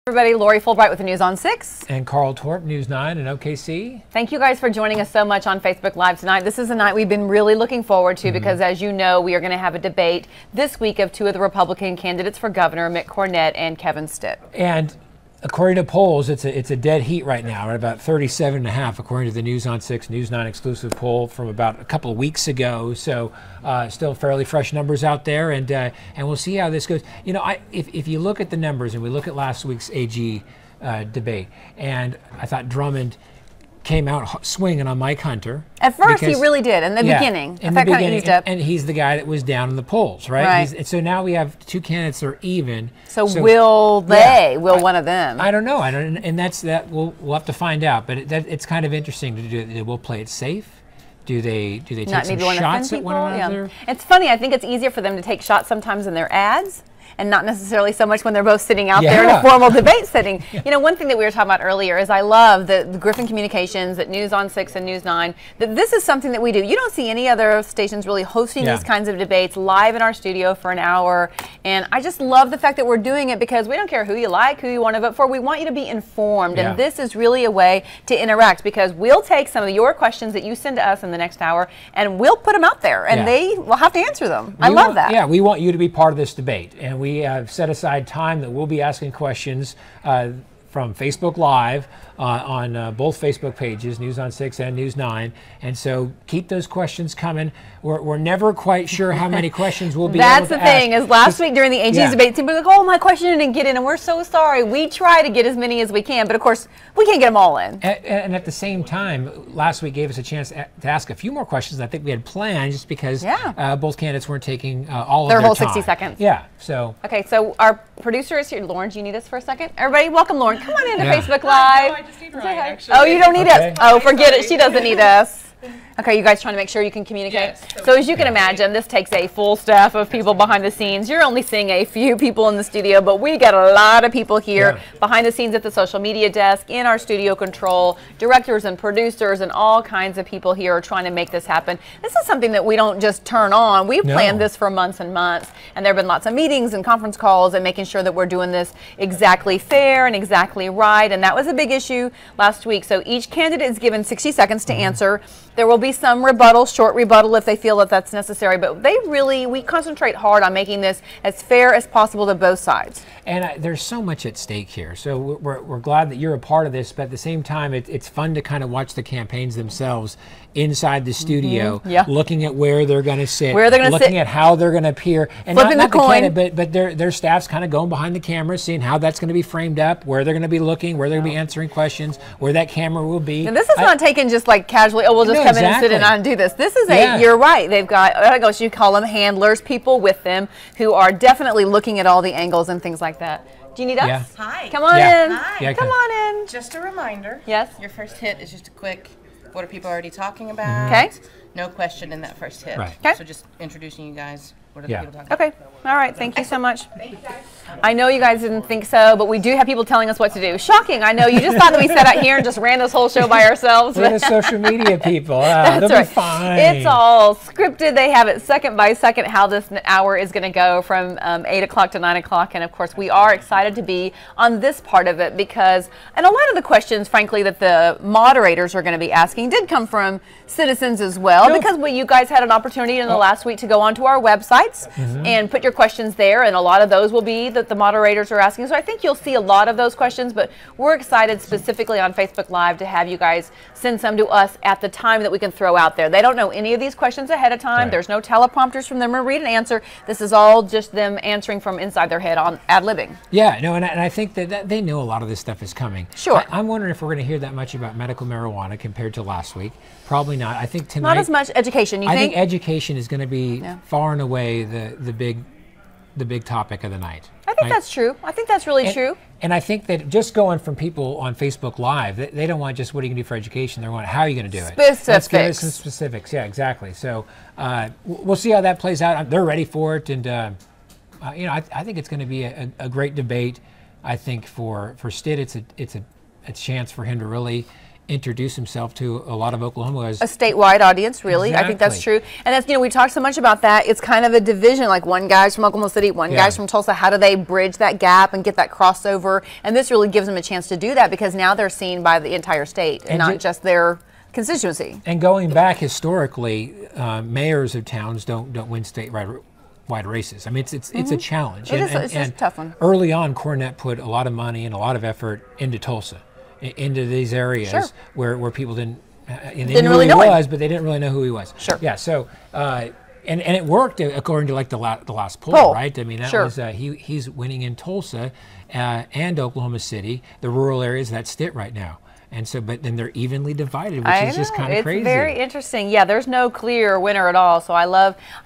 Everybody, Lori Fulbright with the News on 6. And Carl Torp, News 9 and OKC. Thank you guys for joining us so much on Facebook Live tonight. This is a night we've been really looking forward to because, as you know, we are going to have a debate this week of two of the Republican candidates for governor, Mick Cornett and Kevin Stitt. And according to polls, it's a dead heat right now, at about 37.5, according to the News on 6, News 9 exclusive poll from about a couple of weeks ago. So still fairly fresh numbers out there, and we'll see how this goes. You know, if you look at the numbers, and we look at last week's AG debate, and I thought Drummond came out swinging on Mike Hunter. At first, he really did, in the beginning. In the beginning, and he's the guy that was down in the polls, right? So now we have two candidates that are even. So will one of them? I don't know. And that's that. We'll have to find out. But it's kind of interesting to do. They will play it safe. Do they take some shots at one another? Yeah. It's funny. I think it's easier for them to take shots sometimes in their ads, and not necessarily so much when they're both sitting out there in a formal debate setting. You know, one thing that we were talking about earlier is I love the Griffin Communications, at News on 6 and News 9, that this is something that we do. You don't see any other stations really hosting these kinds of debates live in our studio for an hour. And I just love the fact that we're doing it because we don't care who you like, who you want to vote for. We want you to be informed. And this is really a way to interact because we'll take some of your questions that you send to us in the next hour and we'll put them out there and they will have to answer them. I love that. Yeah, we want you to be part of this debate. And we have set aside time that we'll be asking questions from Facebook Live on both Facebook pages, News on 6 and News 9. And so keep those questions coming. We're never quite sure how many questions we'll be able to ask. That's the thing, is last week during the AG's debate, people were like, oh, my question didn't get in, and we're so sorry. We try to get as many as we can, but of course, we can't get them all in. And at the same time, last week gave us a chance to ask a few more questions I think we had planned just because both candidates weren't taking all of their whole time. 60 seconds. Yeah, so. Okay, so our producer is here. Lauren, do you need us for a second? Everybody, welcome Lauren. Come on into Facebook Live. No, I just need Ryan, actually. Oh, you don't need us. Oh, forget it. She doesn't need us. Okay, you guys trying to make sure you can communicate? Yes, so as you can imagine, this takes a full staff of people behind the scenes. You're only seeing a few people in the studio, but we got a lot of people here behind the scenes at the social media desk, in our studio control, directors and producers and all kinds of people here are trying to make this happen. This is something that we don't just turn on. We've planned this for months and months, and there have been lots of meetings and conference calls and making sure that we're doing this exactly fair and exactly right, and that was a big issue last week. So each candidate is given 60 seconds to answer. There will be some rebuttal, short rebuttal if they feel that that's necessary, but we concentrate hard on making this as fair as possible to both sides. And there's so much at stake here, so we're glad that you're a part of this, but at the same time, it's fun to kind of watch the campaigns themselves inside the studio, looking at where they're going to sit, looking at how they're going to appear, and flipping not the coin, but their staff's kind of going behind the camera, seeing how that's going to be framed up, where they're going to be looking, where they're going to be answering questions, where that camera will be. And this is not taken just like casually, oh, we'll just come in and sit and do this. This is you're right, they've got, I guess you call them handlers, people with them who are definitely looking at all the angles and things like that. Do you need us? Hi. Come on in. Hi. Come on in. Just a reminder. Yes. Your first hit is just a quick, what are people already talking about? Okay. No question in that first hit. Right. So just introducing you guys. What are the people talking about? Okay. All right. Thank you so much. Thank you guys. I know you guys didn't think so, but we do have people telling us what to do. Shocking. I know you just thought that we sat out here and just ran this whole show by ourselves. We're the social media people. They'll be fine. It's all scripted. They have it second by second how this hour is going to go from 8 o'clock to 9 o'clock. And of course, we are excited to be on this part of it because, and a lot of the questions, frankly, that the moderators are going to be asking did come from citizens as well, because you guys had an opportunity in the last week to go onto our websites and put your questions there, and a lot of those will be that the moderators are asking. So I think you'll see a lot of those questions, but we're excited specifically on Facebook Live to have you guys send some to us at the time that we can throw out there. They don't know any of these questions ahead of time. There's no teleprompters from them to read an answer. This is all just them answering from inside their head on ad-libbing. Yeah, no, and I think that they know a lot of this stuff is coming. Sure. I'm wondering if we're going to hear that much about medical marijuana compared to last week. Probably not. I think tonight. Not as much education, you think? I think education is going to be far and away the big topic of the night. I think that's true. I think that's really true. And I think that just going from people on Facebook Live, they don't want just what are you going to do for education. They want how are you going to do it. Specifics. Let's give us some specifics. Yeah, exactly. So we'll see how that plays out. They're ready for it, and you know, I think it's going to be a great debate. I think for Stitt, it's a chance for him to really introduce himself to a lot of Oklahoma as a statewide audience, really. I think that's true. And that's, we talked so much about that. It's kind of a division, like one guy's from Oklahoma City, one guy's from Tulsa. How do they bridge that gap and get that crossover? And this really gives them a chance to do that because now they're seen by the entire state and not just their constituency. And going back historically, mayors of towns don't win statewide races. I mean, it's a challenge. It's a tough one. Early on, Cornett put a lot of money and a lot of effort into Tulsa, into these areas where people didn't really know who he was, but they didn't really know who he was. Sure. Yeah. So and it worked according to like the last poll, right? I mean, that was he's winning in Tulsa and Oklahoma City, the rural areas. That's Stitt right now. And so, but then they're evenly divided, which is just kind of crazy. It's very interesting. Yeah, there's no clear winner at all. So I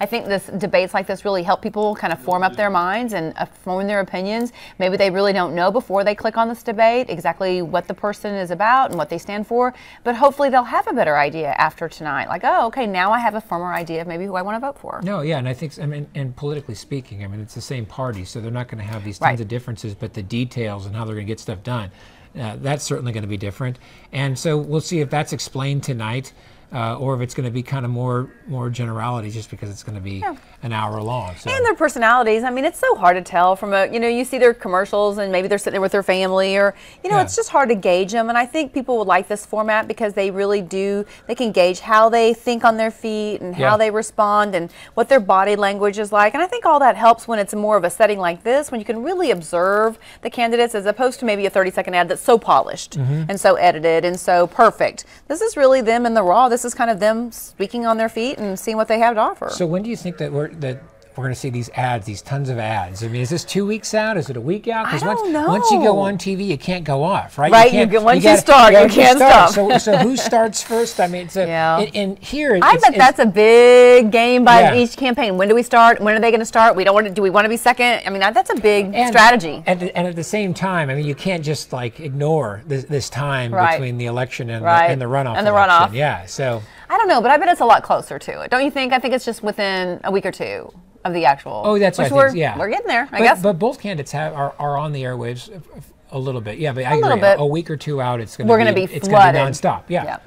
think this debates like this really help people kind of form up their minds and form their opinions. Maybe they really don't know before they click on this debate exactly what the person is about and what they stand for. But hopefully they'll have a better idea after tonight. Like, oh, okay, now I have a firmer idea of maybe who I want to vote for. No, yeah, and I think, and politically speaking, I mean, it's the same party, so they're not going to have these tons of differences, but the details and how they're going to get stuff done. That's certainly going to be different, and so we'll see if that's explained tonight, or if it's going to be kind of more generality, just because it's going to be an hour long. So. And their personalities. I mean, it's so hard to tell from you see their commercials, and maybe they're sitting there with their family, or it's just hard to gauge them. And I think people would like this format because they really do. They can gauge how they think on their feet and how they respond and what their body language is like. And I think all that helps when it's more of a setting like this, when you can really observe the candidates as opposed to maybe a 30-second ad that's so polished and so edited and so perfect. This is really them in the raw. This is kind of them speaking on their feet and seeing what they have to offer. So when do you think that we're going to see these ads, these tons of ads? I mean, is this 2 weeks out? Is it a week out? I don't know. Once you go on TV, you can't go off, right? Right. Once you start, you can't stop. So who starts first? I mean, and here, I bet that's a big game by each campaign. When do we start? When are they going to start? Do we want to be second? I mean, that's a big strategy. And at the same time, I mean, you can't just like ignore this time between the election and the runoff. And the runoff. Yeah. So I don't know, but I bet it's a lot closer to it. Don't you think? I think it's just within a week or two of the actual. Oh, that's what I think. We're getting there, I guess. But both candidates are on the airwaves a little bit. Yeah, but I agree. A week or two out, it's going to be nonstop. Yeah.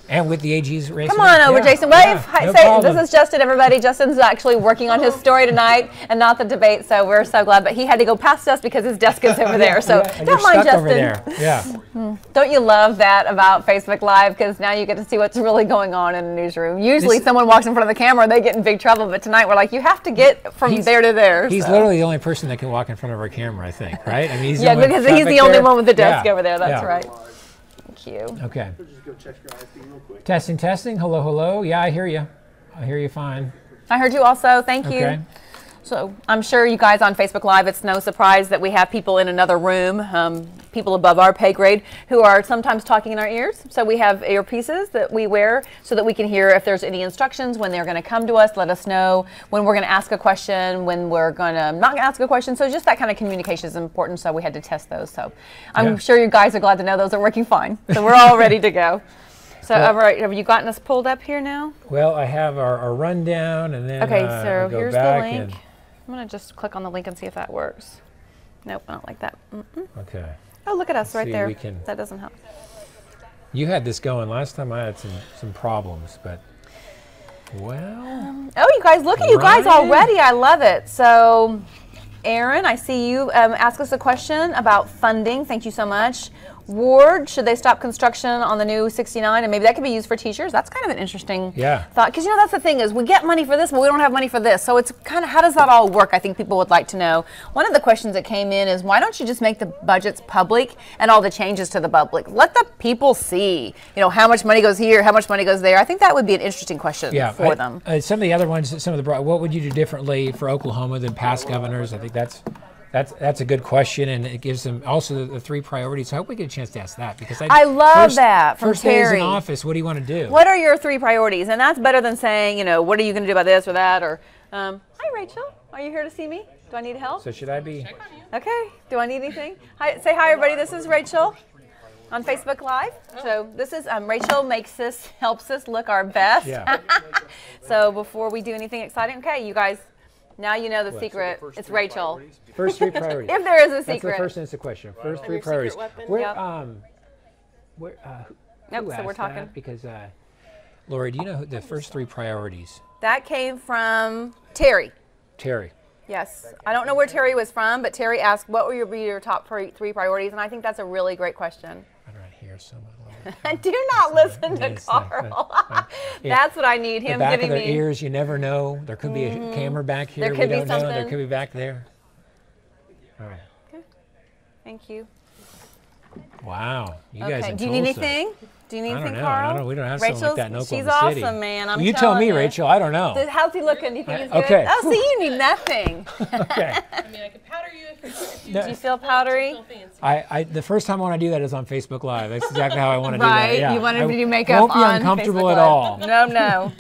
And with the AG's race. Come on over, Jason. Wave. This is Justin, everybody. Justin's actually working on his story tonight and not the debate, so we're so glad. But he had to go past us because his desk is over there. So don't mind Justin. Over there. Yeah. Don't you love that about Facebook Live? Because now you get to see what's really going on in the newsroom. Usually someone walks in front of the camera and they get in big trouble. But tonight we're like, you have to get from there to there. He's literally the only person that can walk in front of our camera, I think, right? I mean, he's because he's the only one with the desk over there. That's right. Thank you. Okay. Just go check your IP real quick. Testing. Hello, hello. Yeah, I hear you. I hear you fine. I heard you also. Thank you. Okay. So I'm sure you guys on Facebook Live, it's no surprise that we have people in another room, people above our pay grade, who are sometimes talking in our ears. So we have earpieces that we wear so that we can hear if there's any instructions, when they're going to come to us, let us know when we're going to ask a question, when we're going to not ask a question. So just that kind of communication is important. So we had to test those. So I'm sure you guys are glad to know those are working fine. So we're all ready to go. So, all right, have you gotten us pulled up here now? Well, I have our rundown, and then so here's the link. I'm going to just click on the link and see if that works. Nope, not like that. Okay. Oh, look at us right there. That doesn't help. You had this going last time. I had some problems, but well. Oh, you guys, look at you guys already. I love it. So, Aaron, I see you ask us a question about funding. Thank you so much. Ward, should they stop construction on the new 69? And maybe that could be used for teachers. That's kind of an interesting thought. Because, that's the thing is we get money for this, but we don't have money for this. So it's kind of, how does that all work? I think people would like to know. One of the questions that came in is, why don't you just make the budgets public and all the changes to the public? Let the people see, how much money goes here, how much money goes there. I think that would be an interesting question for them. Some of the other ones, what would you do differently for Oklahoma than past governors? I think that's a good question, and it gives them also the three priorities. I hope we get a chance to ask that, because I love that from first Terry. days in office, what do you want to do? What are your three priorities? And that's better than saying, what are you going to do about this or that? Or, hi, Rachel. Are you here to see me? Do I need help? So should I be? Okay. Do I need anything? Hi, say hi, everybody. This is Rachel on Facebook Live. So this is Rachel helps us look our best. Yeah. So before we do anything exciting, okay, you guys. Now you know the secret. It's Rachel. First three priorities. If there is a secret. That's the first answer question. First three priorities. Nope, Who so we're asked talking. that? Because, Lori, do you know who the first 3 priorities? That came from Terry. Terry. Yes. I don't know where Terry was from, but Terry asked, what will be your top 3 priorities? And I think that's a really great question. I don't hear someone. Do not listen to Yes, Carl. yeah. That's what I need him The back giving of their me. ears, you never know. There could be a camera back here. There could we be don't know. There something. could be back there. All right. Okay. Thank you. Wow. You guys in Do you need Tulsa. anything? Do you need I don't anything, know. Carl? I don't, we don't have something like that in Rachel's, Oklahoma she's City. awesome, man. Well, you tell me, Rachel. I don't know. How's he looking? Do you think he's good? Okay. Oh, see, you need nothing. Okay. I mean, I could powder you if you No. Do you feel powdery? feel fancy. The first time I want to do that is on Facebook Live. That's exactly how I want to do that. Right. Yeah. You want to do I makeup won't be on uncomfortable Facebook at Live. all. No, no.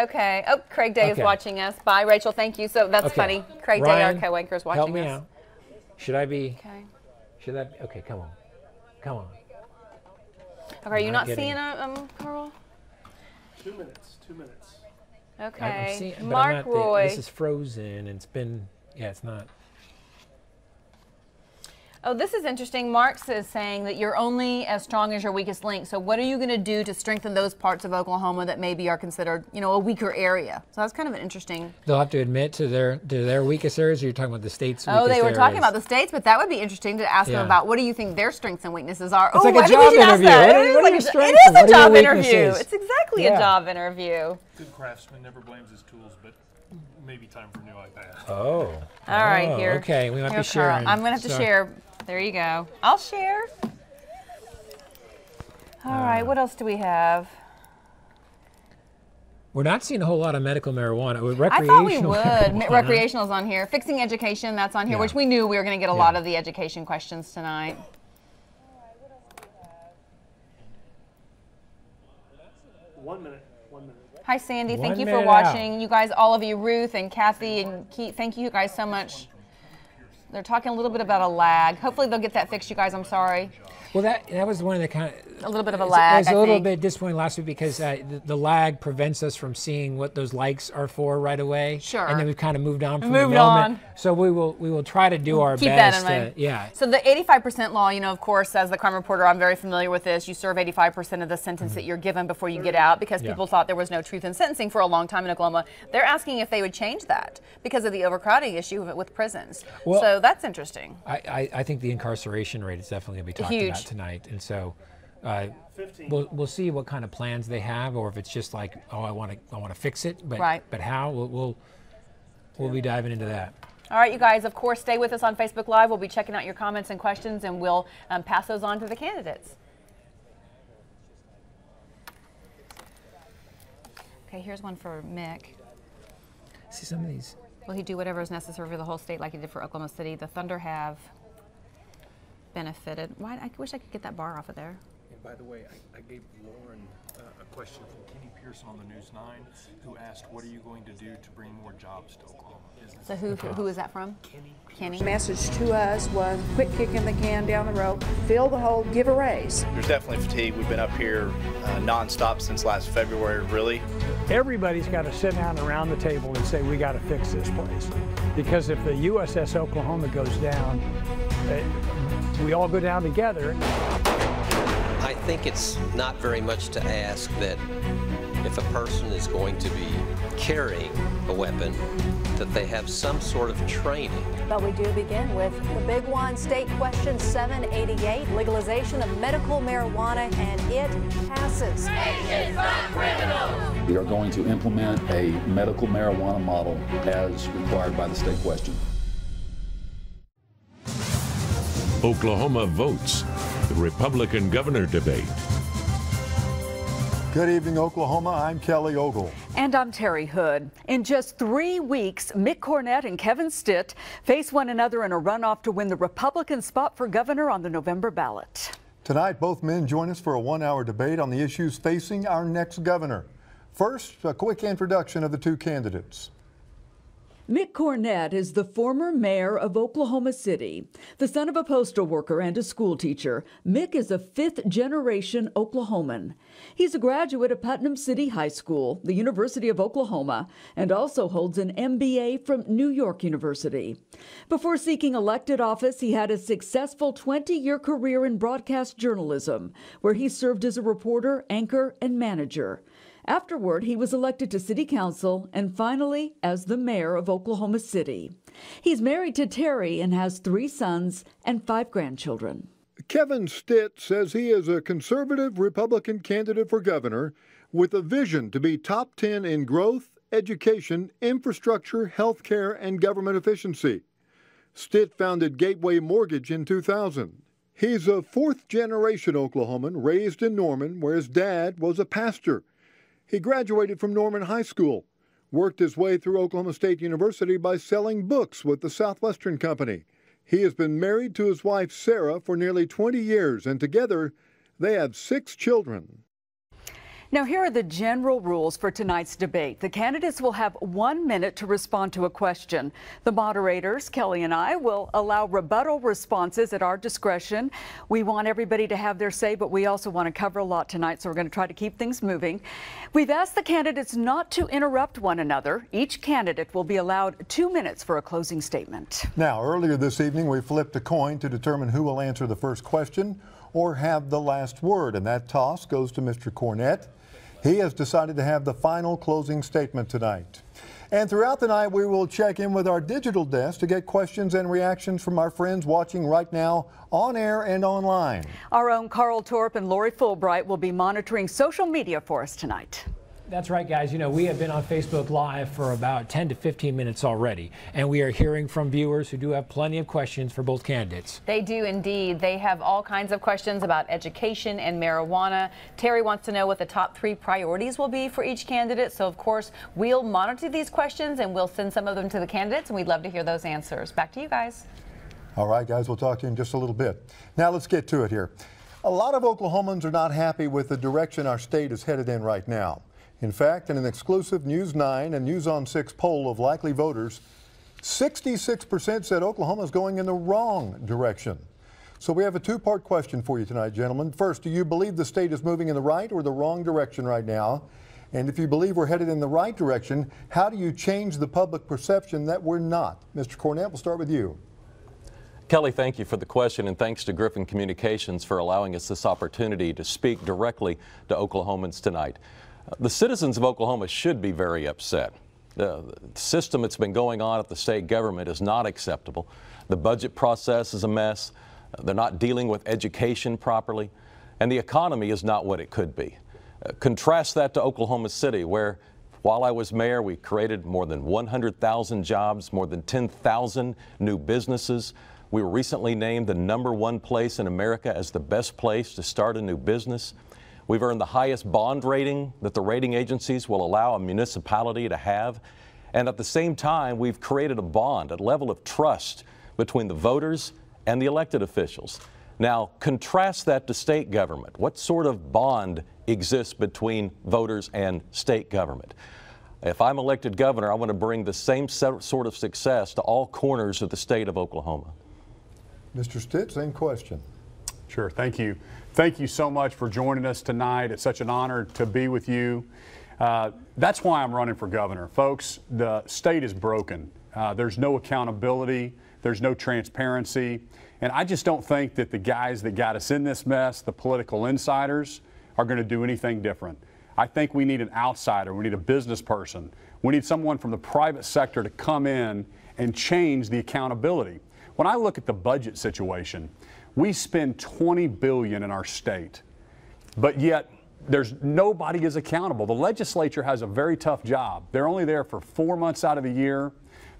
Okay. Oh, Craig Day is Okay. watching us. Bye, Rachel. Thank you. So that's Okay. funny. Craig Day, Ryan, our co-anchor, is watching help me us. out. Should I be? Okay. Should I? Okay, come on. Come on. Okay. Are you not not getting- seeing Carl? 2 minutes. 2 minutes. Okay. I'm seeing, but Mark I'm not, Roy. This is frozen. It's been. Yeah, it's not. Oh, this is interesting. Marx is saying that you're only as strong as your weakest link. So what are you going to do to strengthen those parts of Oklahoma that maybe are considered, a weaker area? So that's kind of an interesting. They'll have to admit to their weakest areas. Or you're talking about the state's weakest Oh, they were talking areas? about the states, but that would be interesting to ask them Yeah. about. What do you think their strengths and weaknesses are? It's oh, like a I think job we should ask interview. that. What are It is your like a- strengths it is and a what are your job interview. weaknesses? It's exactly Yeah. a job interview. Good craftsman never blames his tools, but maybe time for a new iPad. Oh. All right, Oh, here. Okay, we might Here, be sharing. Carl. I'm going to have to So- share. There you go. I'll share. All right, what else do we have? We're not seeing a whole lot of medical marijuana. With I thought we recreational would. marijuana. Recreational's on here. Fixing education, that's on here, Yeah. which we knew we were going to get a Yeah. lot of the education questions tonight. 1 minute. 1 minute. Hi, Sandy. Thank 1 you for minute watching. You guys, all of you, Ruth and Kathy and Keith, thank you guys so much. They're talking a little bit about a lag. Hopefully they'll get that fixed, you guys. I'm sorry. Well, that was one of the kind of. A little bit of a It lag, was a I little think. bit disappointing last week because the lag prevents us from seeing what those likes are for right away. Sure. And then we've kind of moved on from Moved the moment. on. So we will try to do our Keep that best. in mind. Yeah. So the 85% law, of course, as the crime reporter, I'm very familiar with this. You serve 85% of the sentence that you're given before you get out because Yeah. people thought there was no truth in sentencing for a long time in Oklahoma. They're asking if they would change that because of the overcrowding issue with prisons. Well, so that's interesting. I think the incarceration rate is definitely going to be talked Huge. about tonight, and so 15. we'll see what kind of plans they have, or if it's just like, oh, I want to fix it, but Right. but how? We'll be diving into that. All right, you guys, of course, stay with us on Facebook Live. We'll be checking out your comments and questions, and we'll pass those on to the candidates. Okay, here's one for Mick. See some of these. Will he do whatever is necessary for the whole state like he did for Oklahoma City? The Thunder have benefited. Why? I wish I could get that bar off of there. And by the way, I gave Lauren a question from Kenny Pearson on the News 9, who asked, what are you going to do to bring more jobs to Oklahoma? So who is that from? Kenny. Message to us was quit kicking the can down the road, fill the hole, give a raise. There's definitely fatigue. We've been up here nonstop since last February, really. Everybody's got to sit down around the table and say, we got to fix this place. Because if the USS Oklahoma goes down, we all go down together. I think it's not very much to ask that if a person is going to be carrying a weapon, that they have some sort of training. But we do begin with the big one, State Question 788, legalization of medical marijuana, and it passes. We are going to implement a medical marijuana model as required by the state question. Oklahoma votes, the Republican governor debate. Good evening, Oklahoma. I'm Kelly Ogle. And I'm Terry Hood. In just 3 weeks, Mick Cornett and Kevin Stitt face one another in a runoff to win the Republican spot for governor on the November ballot. Tonight, both men join us for a one-hour debate on the issues facing our next governor. First, a quick introduction of the two candidates. Mick Cornett is the former mayor of Oklahoma City. The son of a postal worker and a school teacher, Mick is a fifth-generation Oklahoman. He's a graduate of Putnam City High School, the University of Oklahoma, and also holds an MBA from New York University. Before seeking elected office, he had a successful 20-year career in broadcast journalism, where he served as a reporter, anchor, and manager. Afterward, he was elected to city council and finally as the mayor of Oklahoma City. He's married to Terry and has 3 sons and 5 grandchildren. Kevin Stitt says he is a conservative Republican candidate for governor with a vision to be top 10 in growth, education, infrastructure, health care, and government efficiency. Stitt founded Gateway Mortgage in 2000. He's a fourth-generation Oklahoman raised in Norman, where his dad was a pastor. He graduated from Norman High School, worked his way through Oklahoma State University by selling books with the Southwestern Company. He has been married to his wife, Sarah, for nearly 20 years, and together they have 6 children. Now, here are the general rules for tonight's debate. The candidates will have 1 minute to respond to a question. The moderators, Kelly and I, will allow rebuttal responses at our discretion. We want everybody to have their say, but we also want to cover a lot tonight, so we're going to try to keep things moving. We've asked the candidates not to interrupt one another. Each candidate will be allowed 2 minutes for a closing statement. Now, earlier this evening, we flipped a coin to determine who will answer the first question or have the last word, and that toss goes to Mr. Cornett. He has decided to have the final closing statement tonight. And throughout the night, we will check in with our digital desk to get questions and reactions from our friends watching right now on air and online. Our own Carl Torp and Lori Fulbright will be monitoring social media for us tonight. That's right, guys. You know, we have been on Facebook Live for about 10 to 15 minutes already, and we are hearing from viewers who do have plenty of questions for both candidates. They do indeed. They have all kinds of questions about education and marijuana. Terry wants to know what the top 3 priorities will be for each candidate. So, of course, we'll monitor these questions and we'll send some of them to the candidates, and we'd love to hear those answers. Back to you guys. All right, guys, we'll talk to you in just a little bit. Now, let's get to it here. A lot of Oklahomans are not happy with the direction our state is headed in right now. In fact, in an exclusive News 9 and News on 6 poll of likely voters, 66% said Oklahoma is going in the wrong direction. So we have a 2-part question for you tonight, gentlemen. First, do you believe the state is moving in the right or the wrong direction right now? And if you believe we're headed in the right direction, how do you change the public perception that we're not? Mr. Cornett, we'll start with you. Kelly, thank you for the question, and thanks to Griffin Communications for allowing us this opportunity to speak directly to Oklahomans tonight. The citizens of Oklahoma should be very upset. The system that's been going on at the state government is not acceptable. The budget process is a mess. They're not dealing with education properly, and the economy is not what it could be. Contrast that to Oklahoma City, where while I was mayor, we created more than 100,000 jobs, more than 10,000 new businesses. We were recently named the #1 place in America as the best place to start a new business. We've earned the highest bond rating that the rating agencies will allow a municipality to have. And at the same time, we've created a bond, a level of trust between the voters and the elected officials. Now, contrast that to state government. What sort of bond exists between voters and state government? If I'm elected governor, I want to bring the same sort of success to all corners of the state of Oklahoma. Mr. Stitt, same question. Sure, thank you. Thank you so much for joining us tonight. It's such an honor to be with you. That's why I'm running for governor. Folks, the state is broken. There's no accountability. There's no transparency. And I just don't think that the guys that got us in this mess, the political insiders, are going to do anything different. I think we need an outsider. We need a business person. We need someone from the private sector to come in and change the accountability. When I look at the budget situation, we spend $20 billion in our state, but yet nobody is accountable. The legislature has a very tough job. They're only there for 4 months out of the year.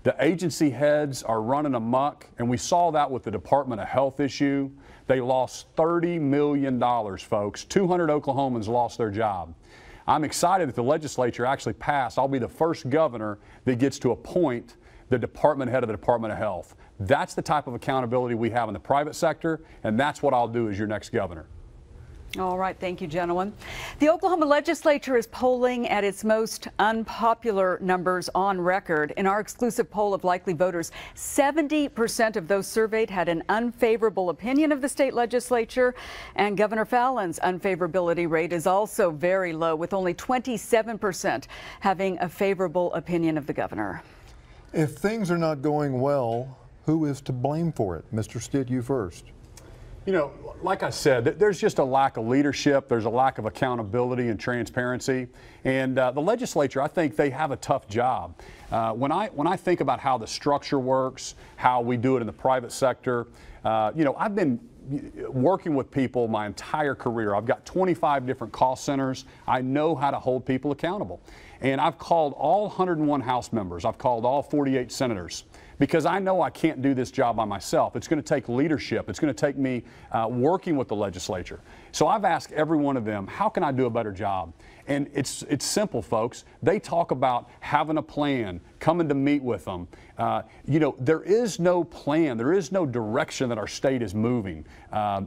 The agency heads are running amok, and we saw that with the Department of Health issue. They lost $30 million, folks. 200 Oklahomans lost their job. I'm excited that the legislature actually passed. I'll be the first governor that gets to appoint the department head of the Department of Health. That's the type of accountability we have in the private sector, and that's what I'll do as your next governor. All right, thank you, gentlemen. The Oklahoma legislature is polling at its most unpopular numbers on record. In our exclusive poll of likely voters, 70% of those surveyed had an unfavorable opinion of the state legislature, and Governor Fallon's unfavorability rate is also very low, with only 27% having a favorable opinion of the governor. If things are not going well, who is to blame for it? Mr. Stitt, you first. You know, like I said, there's just a lack of leadership. There's a lack of accountability and transparency. And the legislature, I think they have a tough job. When I think about how the structure works, how we do it in the private sector, you know, I've been working with people my entire career. I've got 25 different call centers. I know how to hold people accountable. And I've called all 101 House members. I've called all 48 senators, because I know I can't do this job by myself. It's going to take leadership. It's going to take me working with the legislature. So I've asked every one of them, how can I do a better job? And it's simple, folks. They talk about having a plan, coming to meet with them. You know, there is no plan. There is no direction that our state is moving.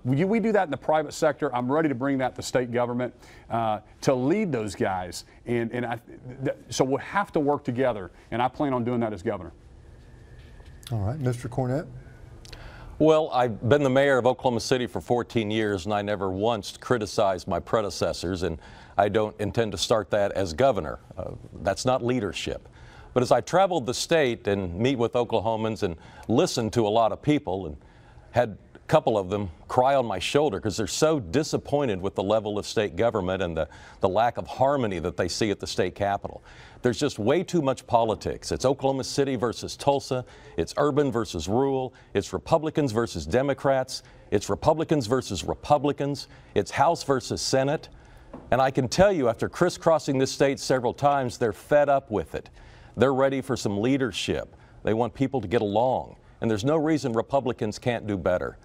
We do that in the private sector. I'm ready to bring that to state government to lead those guys. So we'll have to work together, and I plan on doing that as governor. All right, Mr. Cornett. Well, I've been the mayor of Oklahoma City for 14 years, and I never once criticized my predecessors, and I don't intend to start that as governor. That's not leadership. But as I traveled the state and meet with Oklahomans and listen to a lot of people, and had a couple of them cry on my shoulder because they're so disappointed with the level of state government and the lack of harmony that they see at the state capitol. There's just way too much politics. It's Oklahoma City versus Tulsa. It's urban versus rural. It's Republicans versus Democrats. It's Republicans versus Republicans. It's House versus Senate. And I can tell you, after crisscrossing this state several times, they're fed up with it. They're ready for some leadership. They want people to get along. And there's no reason Republicans can't do better.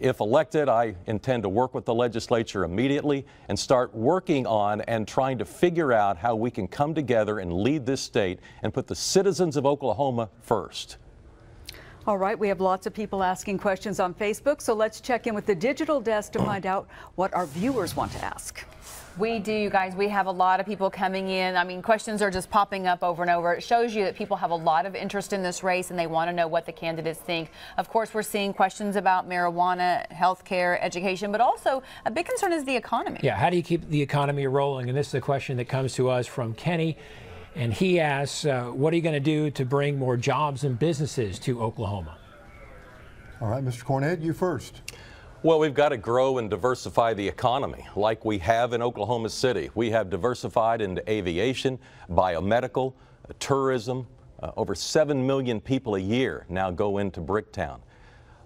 If elected, I intend to work with the legislature immediately and start working on and trying to figure out how we can come together and lead this state and put the citizens of Oklahoma first. All right, we have lots of people asking questions on Facebook, so let's check in with the digital desk to find out what our viewers want to ask. We do, you guys. We have a lot of people coming in. I mean, questions are just popping up over and over. It shows you that people have a lot of interest in this race and they want to know what the candidates think. Of course, we're seeing questions about marijuana, health care, education, but also a big concern is the economy. Yeah, how do you keep the economy rolling? And this is a question that comes to us from Kenny. And he asks, what are you going to do to bring more jobs and businesses to Oklahoma? All right, Mr. Cornett, you first. Well, we've got to grow and diversify the economy like we have in Oklahoma City. We have diversified into aviation, biomedical, tourism. Over 7 million people a year now go into Bricktown.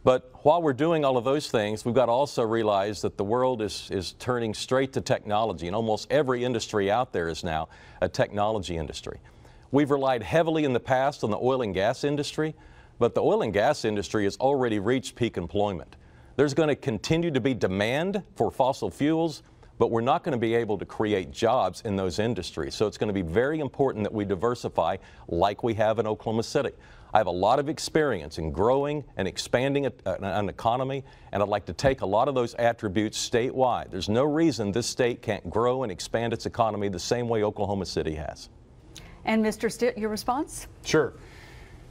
But while we're doing all of those things, we've got to also realize that the world is turning straight to technology, and almost every industry out there is now a technology industry. We've relied heavily in the past on the oil and gas industry, but the oil and gas industry has already reached peak employment. There's going to continue to be demand for fossil fuels, but we're not going to be able to create jobs in those industries. So it's going to be very important that we diversify like we have in Oklahoma City. I have a lot of experience in growing and expanding an economy, and I'd like to take a lot of those attributes statewide. There's no reason this state can't grow and expand its economy the same way Oklahoma City has. And Mr. Stitt, your response? Sure.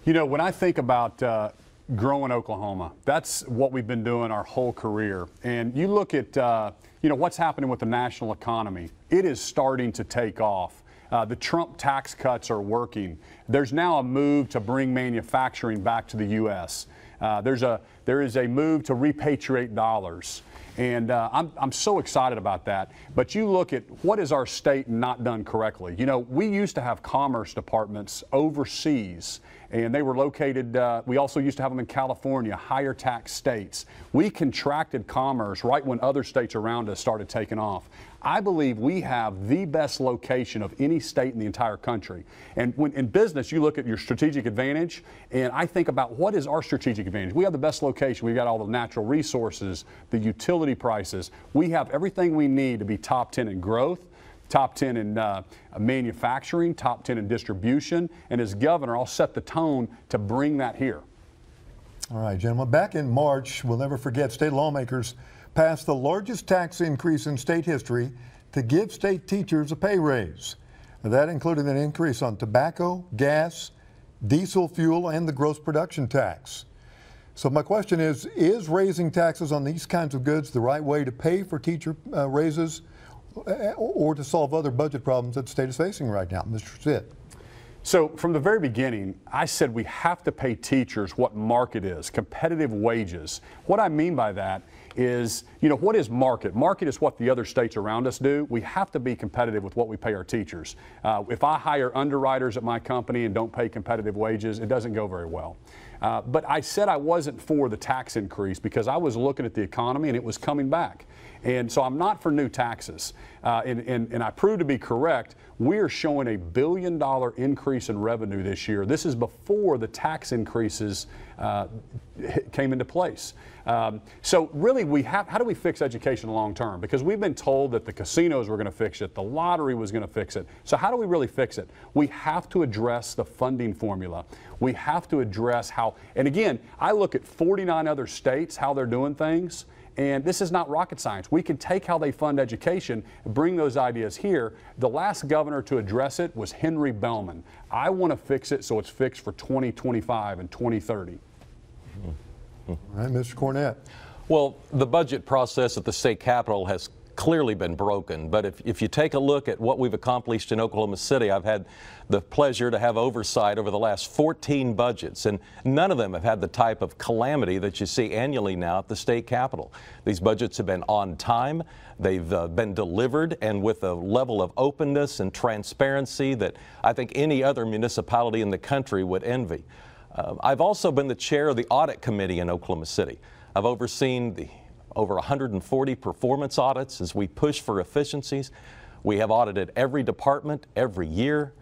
You know, when I think about growing Oklahoma, that's what we've been doing our whole career. And you look at, you know, what's happening with the national economy. It is starting to take off. The Trump tax cuts are working. There's now a move to bring manufacturing back to the U.S. There is a move to repatriate dollars. And I'm so excited about that. But you look at what is our state not done correctly. You know, we used to have commerce departments overseas, and they were located, we also used to have them in California, higher tax states. We contracted commerce right when other states around us started taking off. I believe we have the best location of any state in the entire country. And when in business, you look at your strategic advantage, and I think about what is our strategic advantage. We have the best location. We've got all the natural resources, the utility prices. We have everything we need to be top 10 in growth, top 10 in manufacturing, top 10 in distribution. And as governor, I'll set the tone to bring that here. All right, gentlemen. Back in March, we'll never forget, state lawmakers passed the largest tax increase in state history to give state teachers a pay raise. That included an increase on tobacco, gas, diesel fuel, and the gross production tax. So my question is raising taxes on these kinds of goods the right way to pay for teacher raises or to solve other budget problems that the state is facing right now? Mr. Stitt. So from the very beginning, I said we have to pay teachers what market is, competitive wages. What I mean by that is, what is market? Market is what the other states around us do. We have to be competitive with what we pay our teachers. If I hire underwriters at my company and don't pay competitive wages, it doesn't go very well. But I said I wasn't for the tax increase because I was looking at the economy and it was coming back. And so I'm not for new taxes. And I proved to be correct. We are showing a $1 billion increase in revenue this year. This is before the tax increases came into place. So really, how do we fix education long term? Because we've been told that the casinos were going to fix it, the lottery was going to fix it. So how do we really fix it? We have to address the funding formula. We have to address how, and again, I look at 49 other states, how they're doing things. And this is not rocket science. We can take how they fund education and bring those ideas here. The last governor to address it was Henry Bellman. I want to fix it so it's fixed for 2025 and 2030. All right, Mr. Cornett. Well, the budget process at the state capitol has clearly been broken, but if you take a look at what we've accomplished in Oklahoma City, I've had the pleasure to have oversight over the last 14 budgets, and none of them have had the type of calamity that you see annually now at the state capitol. These budgets have been on time, they've been delivered, and with a level of openness and transparency that I think any other municipality in the country would envy. I've also been the chair of the audit committee in Oklahoma City. I've overseen the over 140 performance audits as we push for efficiencies. We have audited every department every year,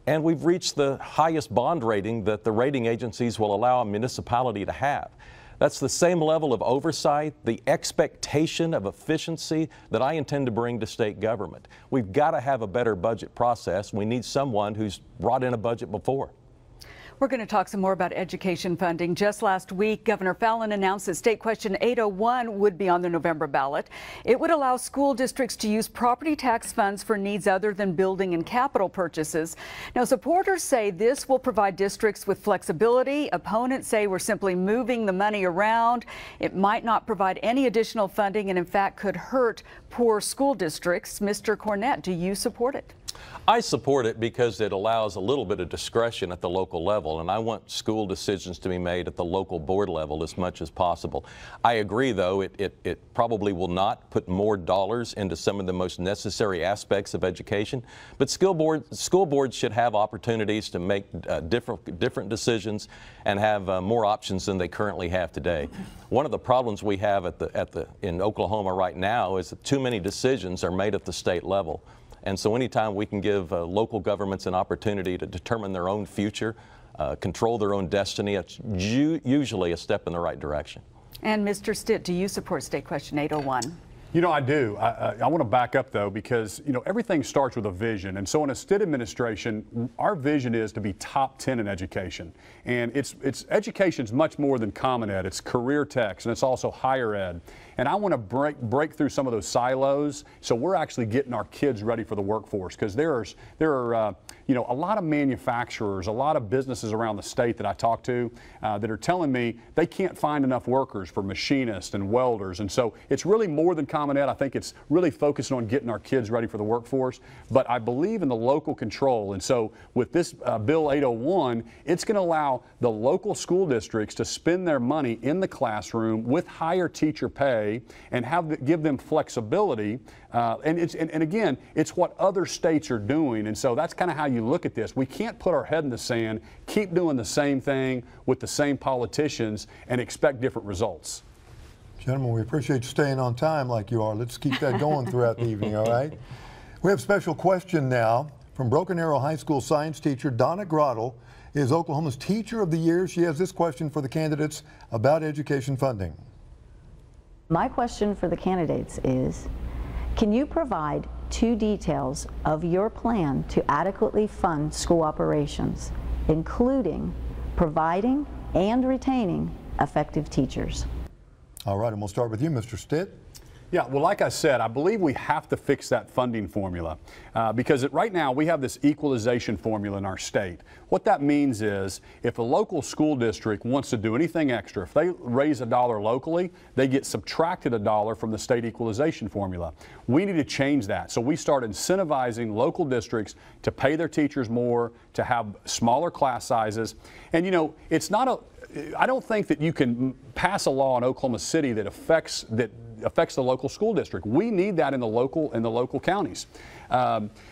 and we've reached the highest bond rating that the rating agencies will allow a municipality to have. That's the same level of oversight, the expectation of efficiency that I intend to bring to state government. We've got to have a better budget process. We need someone who's brought in a budget before. We're going to talk some more about education funding. Just last week, Governor Fallin announced that State Question 801 would be on the November ballot. It would allow school districts to use property tax funds for needs other than building and capital purchases. Now, supporters say this will provide districts with flexibility. Opponents say we're simply moving the money around. It might not provide any additional funding and, in fact, could hurt poor school districts. Mr. Cornett, do you support it? I support it because it allows a little bit of discretion at the local level, and I want school decisions to be made at the local board level as much as possible. I agree, though, it probably will not put more dollars into some of the most necessary aspects of education, but school boards should have opportunities to make different decisions and have more options than they currently have today. One of the problems we have in Oklahoma right now is that too many decisions are made at the state level. And so anytime we can give local governments an opportunity to determine their own future, control their own destiny, it's usually a step in the right direction. And Mr. Stitt, do you support State Question 801? I do. I want to back up, though, because, everything starts with a vision. And so in a Stitt administration, our vision is to be top 10 in education. And education's much more than Common Ed. It's career techs, and it's also higher ed. And I want to break through some of those silos, so we're actually getting our kids ready for the workforce, because there are a lot of manufacturers, a lot of businesses around the state that I talk to that are telling me they can't find enough workers for machinists and welders. And so it's really more than Common Ed. I think it's really focusing on getting our kids ready for the workforce. But I believe in the local control. And so with this Bill 801, it's going to allow the local school districts to spend their money in the classroom with higher teacher pay and give them flexibility. And again, it's what other states are doing. And so that's kind of how you look at this. We can't put our head in the sand, keep doing the same thing with the same politicians and expect different results. Gentlemen, we appreciate you staying on time like you are. Let's keep that going throughout the evening, all right? We have a special question now from Broken Arrow High School science teacher Donna Grottle is Oklahoma's Teacher of the Year. She has this question for the candidates about education funding. My question for the candidates is, can you provide 2 details of your plan to adequately fund school operations, including providing and retaining effective teachers? All right, and we'll start with you, Mr. Stitt. Yeah, well, like I said, I believe we have to fix that funding formula because right now we have this equalization formula in our state. What that means is if a local school district wants to do anything extra, if they raise $1 locally, they get subtracted $1 from the state equalization formula. We need to change that. So we start incentivizing local districts to pay their teachers more, to have smaller class sizes. And you know, it's not a, I don't think that you can pass a law in Oklahoma City that affects the local school district. We need that in the local counties.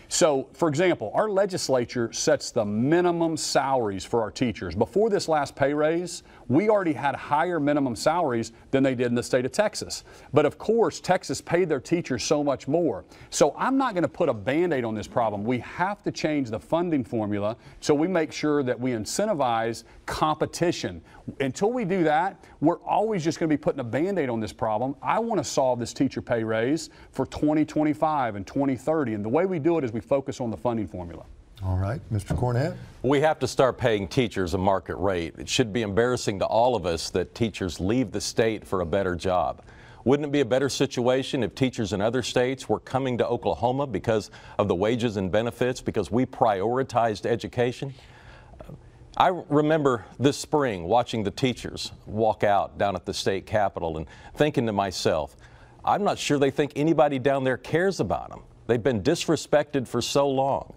So, for example, our legislature sets the minimum salaries for our teachers. Before this last pay raise, we already had higher minimum salaries than they did in the state of Texas. But of course, Texas paid their teachers so much more. So I'm not going to put a Band-Aid on this problem. We have to change the funding formula so we make sure that we incentivize competition. Until we do that, we're always just going to be putting a Band-Aid on this problem. I want to solve this teacher pay raise for 2025 and 2030. And the way we do it is we focus on the funding formula. All right, Mr. Cornett. We have to start paying teachers a market rate. It should be embarrassing to all of us that teachers leave the state for a better job. Wouldn't it be a better situation if teachers in other states were coming to Oklahoma because of the wages and benefits, because we prioritized education? I remember this spring watching the teachers walk out down at the state capitol and thinking to myself, I'm not sure they think anybody down there cares about them. They've been disrespected for so long.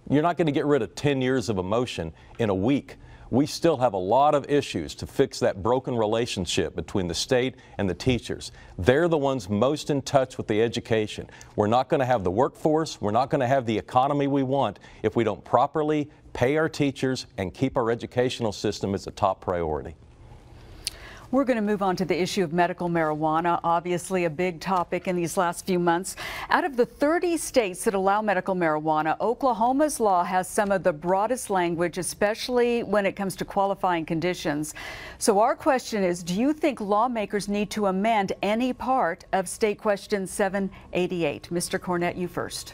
You're not going to get rid of 10 years of emotion in a week. We still have a lot of issues to fix that broken relationship between the state and the teachers. They're the ones most in touch with the education. We're not going to have the workforce, we're not going to have the economy we want if we don't properly pay our teachers and keep our educational system as a top priority. We're going to move on to the issue of medical marijuana, obviously a big topic in these last few months. Out of the 30 states that allow medical marijuana, Oklahoma's law has some of the broadest language, especially when it comes to qualifying conditions. So our question is, do you think lawmakers need to amend any part of State Question 788? Mr. Cornett, you first.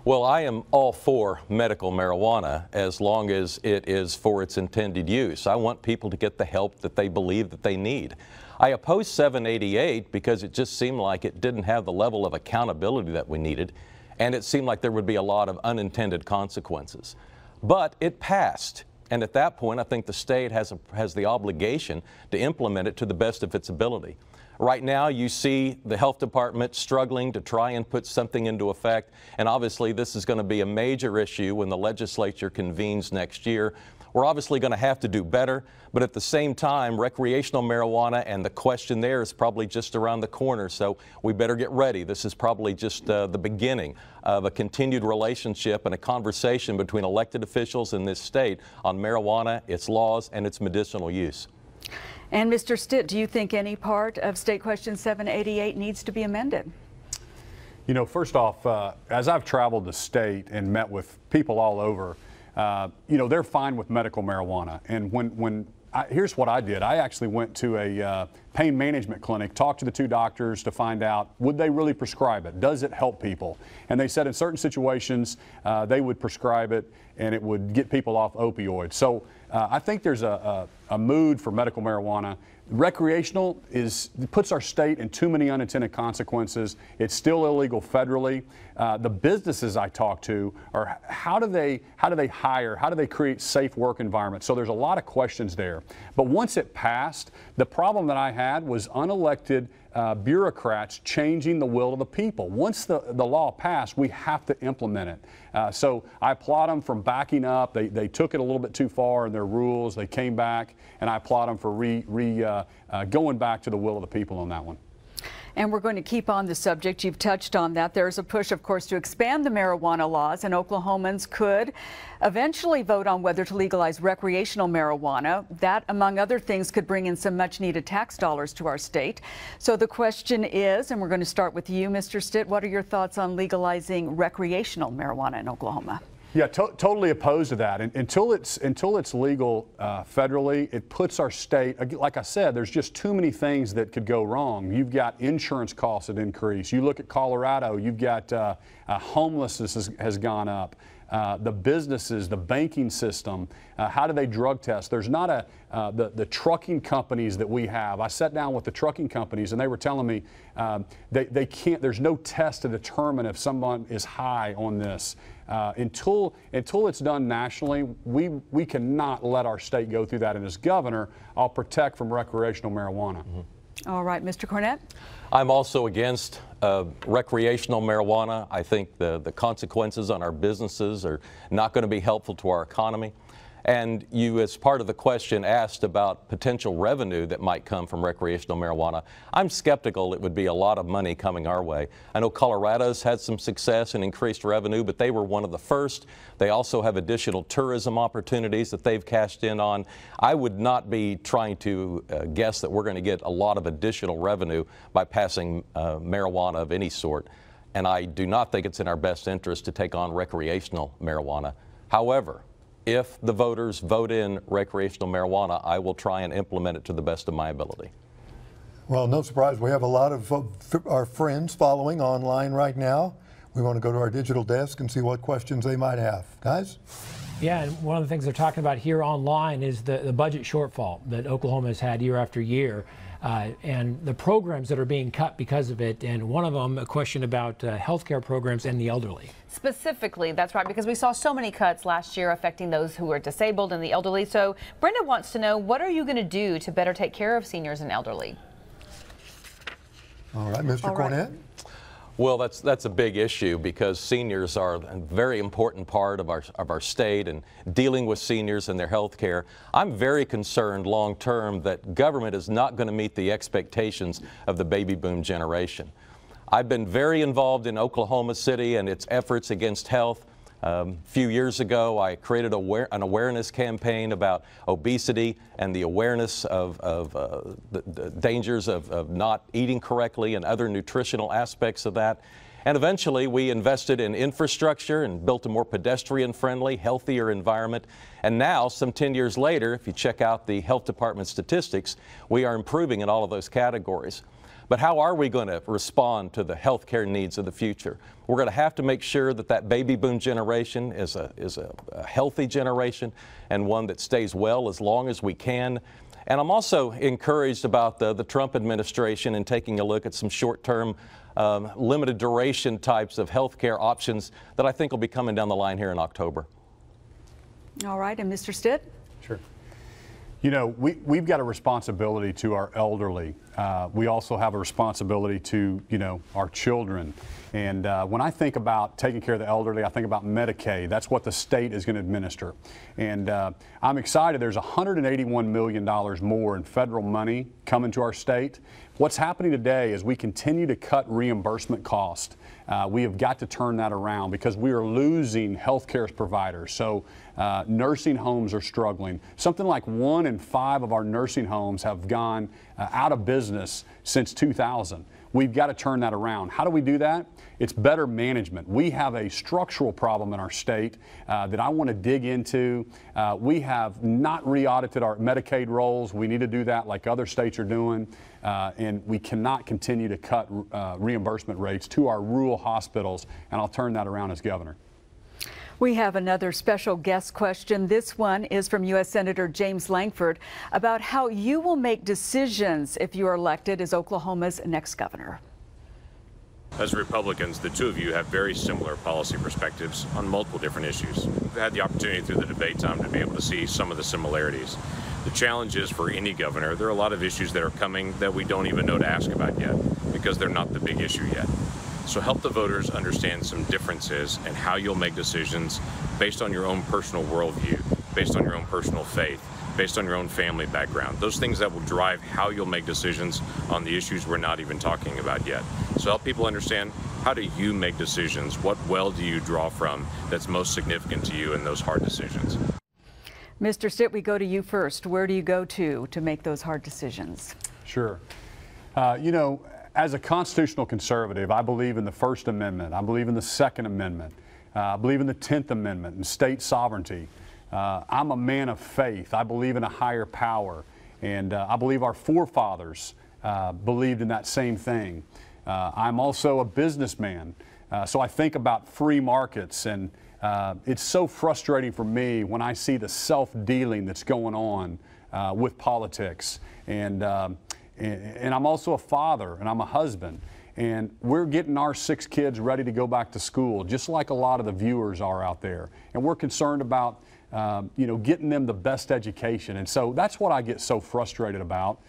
Well, I am all for medical marijuana as long as it is for its intended use. I want people to get the help that they believe that they need. I oppose 788 because it just seemed like it didn't have the level of accountability that we needed, and it seemed like there would be a lot of unintended consequences. But it passed, and at that point I think the state has the obligation to implement it to the best of its ability. Right now, you see the health department struggling to try and put something into effect, and obviously this is going to be a major issue when the legislature convenes next year. We're obviously going to have to do better, but at the same time, recreational marijuana and the question there is probably just around the corner, so we better get ready. This is probably just the beginning of a continued relationship and a conversation between elected officials in this state on marijuana, its laws, and its medicinal use. And Mr. Stitt, do you think any part of State Question 788 needs to be amended? You know, first off, as I've traveled the state and met with people all over, you know, they're fine with medical marijuana. And here's what I did. I actually went to a pain management clinic, talked to the two doctors to find out, would they really prescribe it? Does it help people? And they said in certain situations, they would prescribe it and it would get people off opioids. So I think there's a mood for medical marijuana. Recreational puts our state in too many unintended consequences. It's still illegal federally. The businesses I talk to are how do they hire? How do they create safe work environments? So there's a lot of questions there. But once it passed, the problem that I had was unelected bureaucrats changing the will of the people. Once the law passed, we have to implement it. So I applaud them from backing up. They took it a little bit too far in their rules. They came back, and I applaud them for going back to the will of the people on that one. And we're going to keep on the subject. You've touched on that. There's a push, of course, to expand the marijuana laws, and Oklahomans could eventually vote on whether to legalize recreational marijuana. That, among other things, could bring in some much-needed tax dollars to our state. So the question is, and we're going to start with you, Mr. Stitt, what are your thoughts on legalizing recreational marijuana in Oklahoma? Yeah, totally opposed to that. And until it's legal federally, it puts our state, like I said, there's just too many things that could go wrong. You've got insurance costs that increase. You look at Colorado, you've got homelessness has gone up. The businesses, the banking system, how do they drug test? There's not the trucking companies that we have. I sat down with the trucking companies and they were telling me they can't, there's no test to determine if someone is high on this. Until it's done nationally, we cannot let our state go through that. And as governor, I'll protect from recreational marijuana. Mm-hmm. All right, Mr. Cornett? I'm also against recreational marijuana. I think the consequences on our businesses are not going to be helpful to our economy. And you, as part of the question, asked about potential revenue that might come from recreational marijuana. I'm skeptical it would be a lot of money coming our way. I know Colorado's had some success and increased revenue, but they were one of the first. They also have additional tourism opportunities that they've cashed in on. I would not be trying to guess that we're going to get a lot of additional revenue by passing marijuana of any sort. And I do not think it's in our best interest to take on recreational marijuana. However, if the voters vote in recreational marijuana, I will try and implement it to the best of my ability. Well, no surprise, we have a lot of our friends following online right now. We want to go to our digital desk and see what questions they might have. Guys? Yeah, and one of the things they're talking about here online is the budget shortfall that Oklahoma has had year after year. And the programs that are being cut because of it, and one of them, a question about health care programs and the elderly. Specifically, that's right, because we saw so many cuts last year affecting those who are disabled and the elderly. So Brenda wants to know, what are you going to do to better take care of seniors and elderly? All right, Mr. Cornett. Well, that's a big issue because seniors are a very important part of our state and dealing with seniors and their health care. I'm very concerned long term that government is not going to meet the expectations of the baby boom generation. I've been very involved in Oklahoma City and its efforts against health. A few years ago, I created an awareness campaign about obesity and the awareness of the dangers of not eating correctly and other nutritional aspects of that. And eventually, we invested in infrastructure and built a more pedestrian-friendly, healthier environment. And now, some 10 years later, if you check out the health department statistics, we are improving in all of those categories. But how are we going to respond to the health care needs of the future? We're going to have to make sure that that baby boom generation is a healthy generation and one that stays well as long as we can. And I'm also encouraged about the Trump administration and taking a look at some short-term, limited duration types of health care options that I think will be coming down the line here in October. All right, and Mr. Stitt? Sure. You know, we've got a responsibility to our elderly. We also have a responsibility to, you know, our children. And when I think about taking care of the elderly, I think about Medicaid. That's what the state is going to administer. And I'm excited. There's $181 million more in federal money coming to our state. What's happening today is we continue to cut reimbursement costs. We have got to turn that around because we are losing health care providers. So nursing homes are struggling. Something like 1 in 5 of our nursing homes have gone out of business since 2000. We've got to turn that around. How do we do that? It's better management. We have a structural problem in our state that I want to dig into. We have not re-audited our Medicaid rolls. We need to do that like other states are doing. And we cannot continue to cut reimbursement rates to our rural hospitals. And I'll turn that around as governor. We have another special guest question. This one is from U.S. Senator James Lankford about how you will make decisions if you are elected as Oklahoma's next governor. As Republicans, the two of you have very similar policy perspectives on multiple different issues. We've had the opportunity through the debate time to be able to see some of the similarities. The challenge is for any governor, there are a lot of issues that are coming that we don't even know to ask about yet because they're not the big issue yet. So help the voters understand some differences and how you'll make decisions based on your own personal worldview, based on your own personal faith, based on your own family background. Those things that will drive how you'll make decisions on the issues we're not even talking about yet. So help people understand, how do you make decisions? What well do you draw from that's most significant to you in those hard decisions? Mr. Stitt, we go to you first. Where do you go to make those hard decisions? Sure. You know, as a constitutional conservative, I believe in the First Amendment. I believe in the Second Amendment. I believe in the 10th Amendment and state sovereignty. I'm a man of faith. I believe in a higher power. And I believe our forefathers believed in that same thing. I'm also a businessman. So I think about free markets, and it's so frustrating for me when I see the self-dealing that's going on with politics. And I'm also a father, and I'm a husband. And we're getting our 6 kids ready to go back to school, just like a lot of the viewers are out there. And we're concerned about getting them the best education. And so that's what I get so frustrated about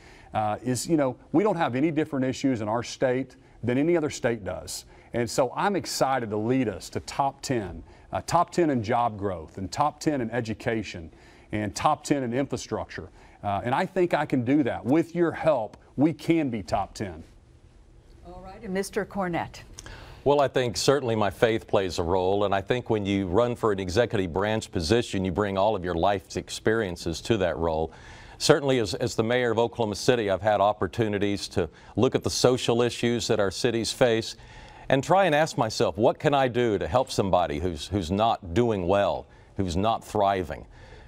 is, we don't have any different issues in our state than any other state does. And so I'm excited to lead us to top 10 in job growth, and top 10 in education, and top 10 in infrastructure. And I think I can do that. With your help, we can be top 10. All right, and Mr. Cornett. Well, I think certainly my faith plays a role, and I think when you run for an executive branch position, you bring all of your life's experiences to that role. Certainly as the mayor of Oklahoma City, I've had opportunities to look at the social issues that our cities face and try and ask myself, what can I do to help somebody who's not doing well, who's not thriving?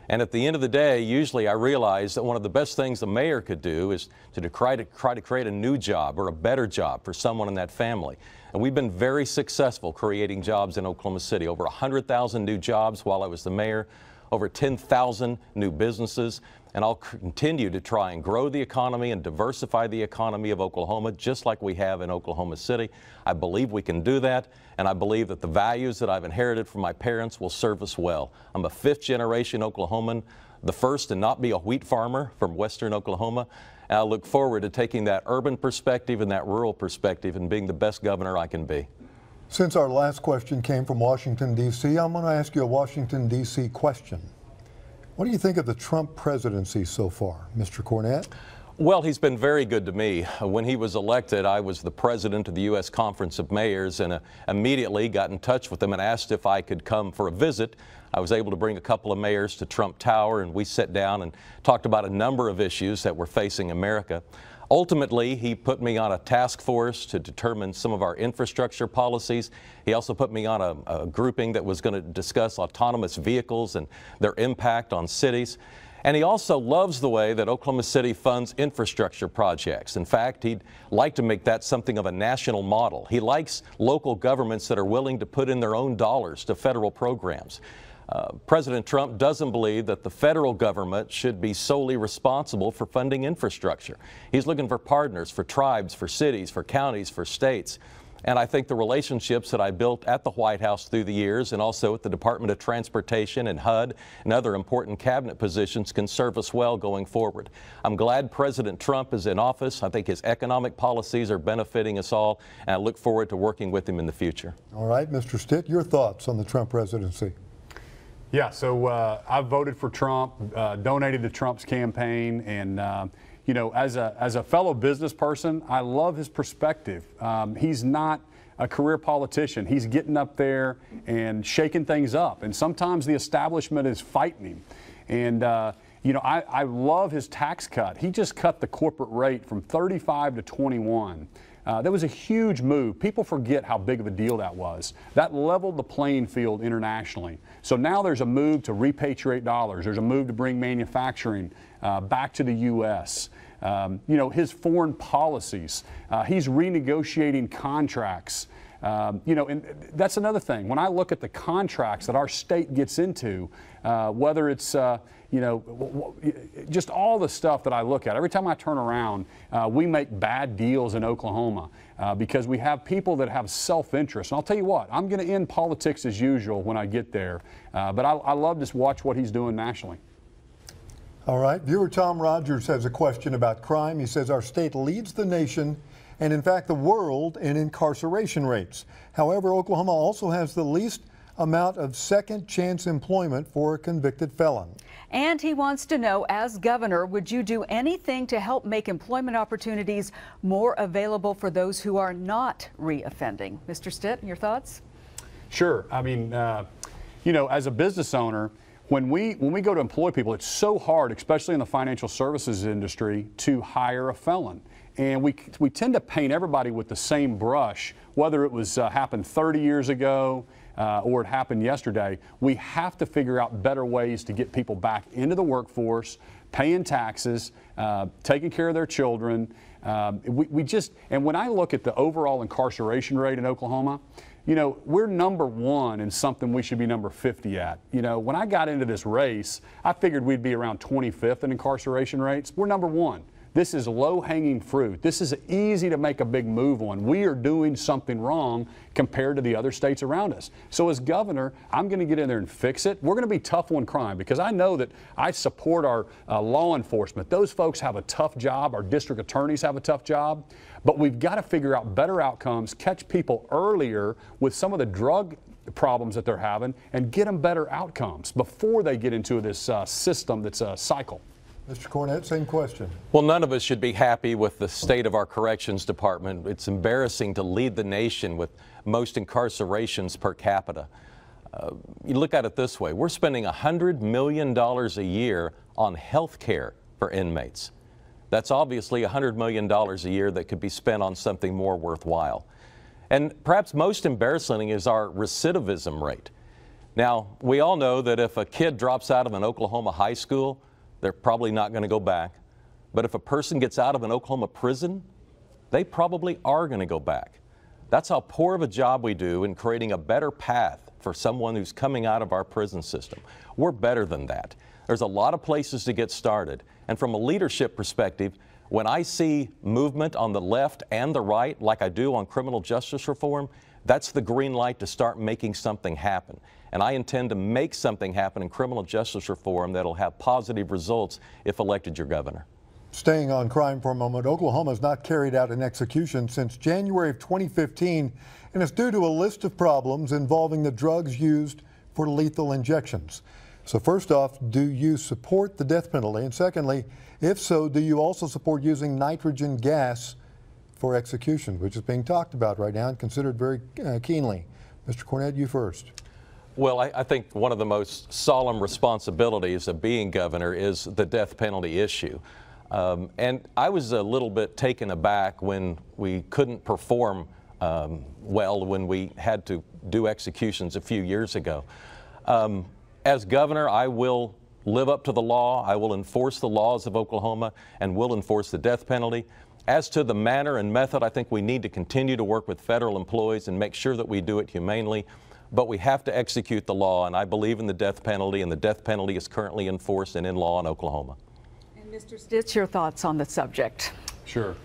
And at the end of the day, usually I realize that one of the best things the mayor could do is to try to create a new job or a better job for someone in that family. And we've been very successful creating jobs in Oklahoma City. Over 100,000 new jobs while I was the mayor, over 10,000 new businesses. And I'll continue to try and grow the economy and diversify the economy of Oklahoma, just like we have in Oklahoma City. I believe we can do that, and I believe that the values that I've inherited from my parents will serve us well. I'm a 5th-generation Oklahoman, the first to not be a wheat farmer from western Oklahoma. And I look forward to taking that urban perspective and that rural perspective and being the best governor I can be. Since our last question came from Washington, D.C., I'm going to ask you a Washington, D.C. question. What do you think of the Trump presidency so far, Mr. Cornett? Well, he's been very good to me. When he was elected, I was the president of the U.S. Conference of Mayors, and immediately got in touch with him and asked if I could come for a visit. I was able to bring a couple of mayors to Trump Tower, and we sat down and talked about a number of issues that were facing America. Ultimately, he put me on a task force to determine some of our infrastructure policies. He also put me on a grouping that was going to discuss autonomous vehicles and their impact on cities. And he also loves the way that Oklahoma City funds infrastructure projects. In fact, he'd like to make that something of a national model. He likes local governments that are willing to put in their own dollars to federal programs. President Trump doesn't believe that the federal government should be solely responsible for funding infrastructure. He's looking for partners, for tribes, for cities, for counties, for states. And I think the relationships that I built at the White House through the years, and also at the Department of Transportation and HUD and other important cabinet positions, can serve us well going forward. I'm glad President Trump is in office. I think his economic policies are benefiting us all, and I look forward to working with him in the future. All right, Mr. Stitt, your thoughts on the Trump presidency? Yeah, so I voted for Trump, donated to Trump's campaign, and you know, as a fellow business person, I love his perspective. He's not a career politician. He's getting up there and shaking things up, and sometimes the establishment is fighting him. And you know, I love his tax cut. He just cut the corporate rate from 35 to 21. That was a huge move. People forget how big of a deal that was. That leveled the playing field internationally. So now there's a move to repatriate dollars. There's a move to bring manufacturing back to the U.S. You know, his foreign policies. He's renegotiating contracts. You know, and that's another thing. When I look at the contracts that our state gets into, whether it's you know, just all the stuff that I look at. Every time I turn around, we make bad deals in Oklahoma because we have people that have self-interest. And I'll tell you what, I'm going to end politics as usual when I get there, but I love to watch what he's doing nationally. All right. Viewer Tom Rogers has a question about crime. He says our state leads the nation and, in fact, the world in incarceration rates. However, Oklahoma also has the least amount of second chance employment for a convicted felon. And he wants to know, as governor, would you do anything to help make employment opportunities more available for those who are not reoffending? Mr. Stitt, your thoughts? Sure. I mean, you know, as a business owner, when we go to employ people, it's so hard, especially in the financial services industry, to hire a felon. And we tend to paint everybody with the same brush, whether it was happened 30 years ago, or it happened yesterday. We have to figure out better ways to get people back into the workforce, paying taxes, taking care of their children. And when I look at the overall incarceration rate in Oklahoma, you know, we're #1 in something we should be number 50 at. You know, when I got into this race, I figured we'd be around 25th in incarceration rates. We're #1. This is low-hanging fruit. This is easy to make a big move on. We are doing something wrong compared to the other states around us. So as governor, I'm going to get in there and fix it. We're going to be tough on crime because I know that I support our law enforcement. Those folks have a tough job. Our district attorneys have a tough job. But we've got to figure out better outcomes, catch people earlier with some of the drug problems that they're having, and get them better outcomes before they get into this system that's a cycle. Mr. Cornett, same question. Well, none of us should be happy with the state of our corrections department. It's embarrassing to lead the nation with most incarcerations per capita. You look at it this way. We're spending $100 million a year on health care for inmates. That's obviously $100 million a year that could be spent on something more worthwhile. And perhaps most embarrassing is our recidivism rate. Now, we all know that if a kid drops out of an Oklahoma high school, they're probably not going to go back. But if a person gets out of an Oklahoma prison, they probably are going to go back. That's how poor of a job we do in creating a better path for someone who's coming out of our prison system. We're better than that. There's a lot of places to get started. And from a leadership perspective, when I see movement on the left and the right, like I do on criminal justice reform, that's the green light to start making something happen. And I intend to make something happen in criminal justice reform that'll have positive results if elected your governor. Staying on crime for a moment, Oklahoma has not carried out an execution since January of 2015, and it's due to a list of problems involving the drugs used for lethal injections. So first off, do you support the death penalty? And secondly, if so, do you also support using nitrogen gas for execution, which is being talked about right now and considered very keenly? Mr. Cornett, you first. Well, I think one of the most solemn responsibilities of being governor is the death penalty issue. And I was a little bit taken aback when we couldn't perform well when we had to do executions a few years ago. As governor, I will live up to the law. I will enforce the laws of Oklahoma and will enforce the death penalty. As to the manner and method, I think we need to continue to work with federal employees and make sure that we do it humanely. But we have to execute the law, and I believe in the death penalty, and the death penalty is currently enforced and in law in Oklahoma. And Mr. Stitt, your thoughts on the subject? Sure.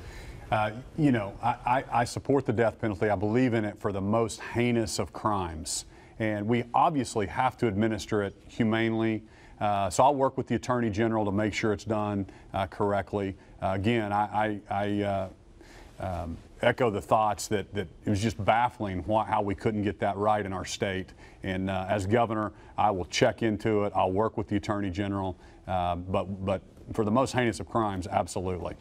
You know, I support the death penalty. I believe in it for the most heinous of crimes. And we obviously have to administer it humanely. So I'll work with the Attorney General to make sure it's done correctly. Again, I echo the thoughts that it was just baffling how we couldn't get that right in our state. And as governor, I will check into it. I'll work with the Attorney General. But for the most heinous of crimes, absolutely.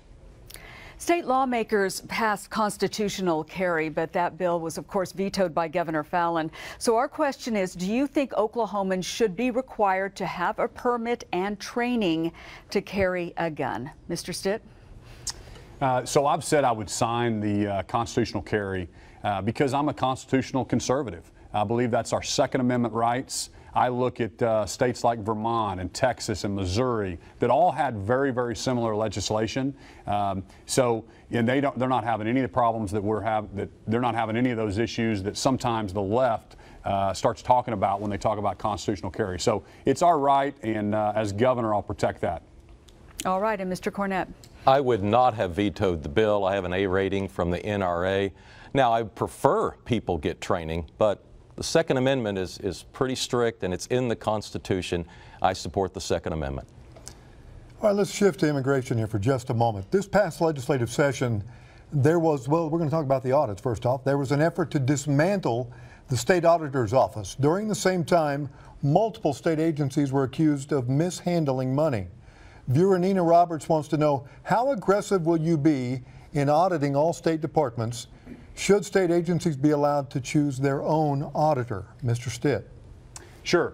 State lawmakers passed constitutional carry, but that bill was, of course, vetoed by Governor Fallin. So our question is, do you think Oklahomans should be required to have a permit and training to carry a gun? Mr. Stitt? So I've said I would sign the constitutional carry because I'm a constitutional conservative. I believe that's our Second Amendment rights. I look at states like Vermont and Texas and Missouri that all had very, very similar legislation. And they're not having any of the problems that they're not having any of those issues that sometimes the left starts talking about when they talk about constitutional carry. So it's our right, and as governor, I'll protect that. All right, and Mr. Cornett. I would not have vetoed the bill. I have an A rating from the NRA. Now, I prefer people get training, but the Second Amendment is pretty strict, and it's in the Constitution. I support the Second Amendment. All right, let's shift to immigration here for just a moment. This past legislative session, there was, well, we're going to talk about the audits first off. There was an effort to dismantle the state auditor's office. During the same time, multiple state agencies were accused of mishandling money. Viewer Nina Roberts wants to know, how aggressive will you be in auditing all state departments? Should state agencies be allowed to choose their own auditor? Mr. Stitt. Sure.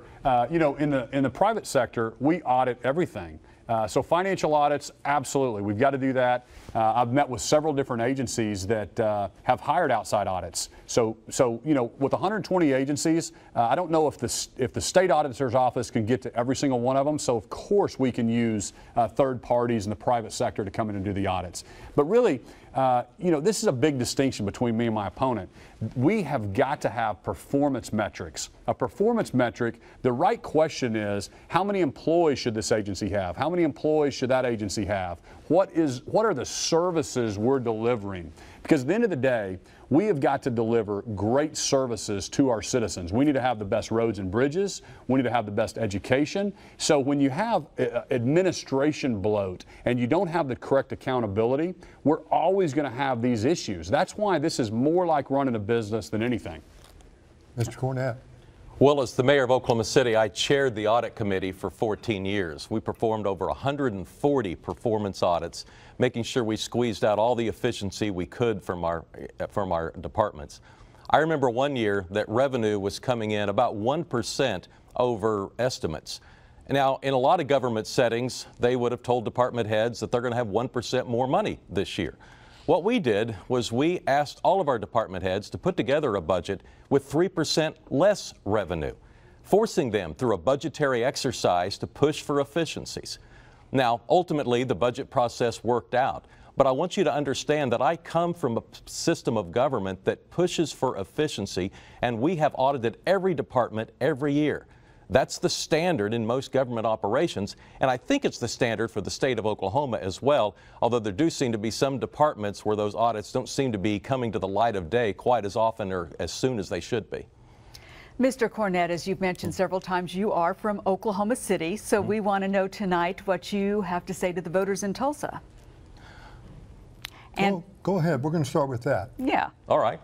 You know, in the private sector, we audit everything. So financial audits, absolutely, we've got to do that. I've met with several different agencies that have hired outside audits. So you know, with 120 agencies, I don't know if the state auditor's office can get to every single one of them. So of course we can use third parties in the private sector to come in and do the audits. But really, you know, this is a big distinction between me and my opponent. We have got to have performance metrics. A performance metric, the right question is, how many employees should this agency have? How many employees should that agency have? What are the services we're delivering? Because at the end of the day, we have got to deliver great services to our citizens. We need to have the best roads and bridges. We need to have the best education. So when you have administration bloat and you don't have the correct accountability, we're always going to have these issues. That's why this is more like running a business than anything. Mr. Cornett. Well, as the mayor of Oklahoma City, I chaired the audit committee for 14 years. We performed over 140 performance audits, making sure we squeezed out all the efficiency we could from our departments. I remember one year that revenue was coming in about 1% over estimates. Now, in a lot of government settings, they would have told department heads that they're going to have 1% more money this year. What we did was we asked all of our department heads to put together a budget with 3% less revenue, forcing them through a budgetary exercise to push for efficiencies. Now, ultimately, the budget process worked out, but I want you to understand that I come from a system of government that pushes for efficiency, and we have audited every department every year. That's the standard in most government operations, and I think it's the standard for the state of Oklahoma as well, although there do seem to be some departments where those audits don't seem to be coming to the light of day quite as often or as soon as they should be. Mr. Cornett, as you've mentioned several times, you are from Oklahoma City, so we want to know tonight what you have to say to the voters in Tulsa. And go ahead, we're going to start with that. Yeah. All right.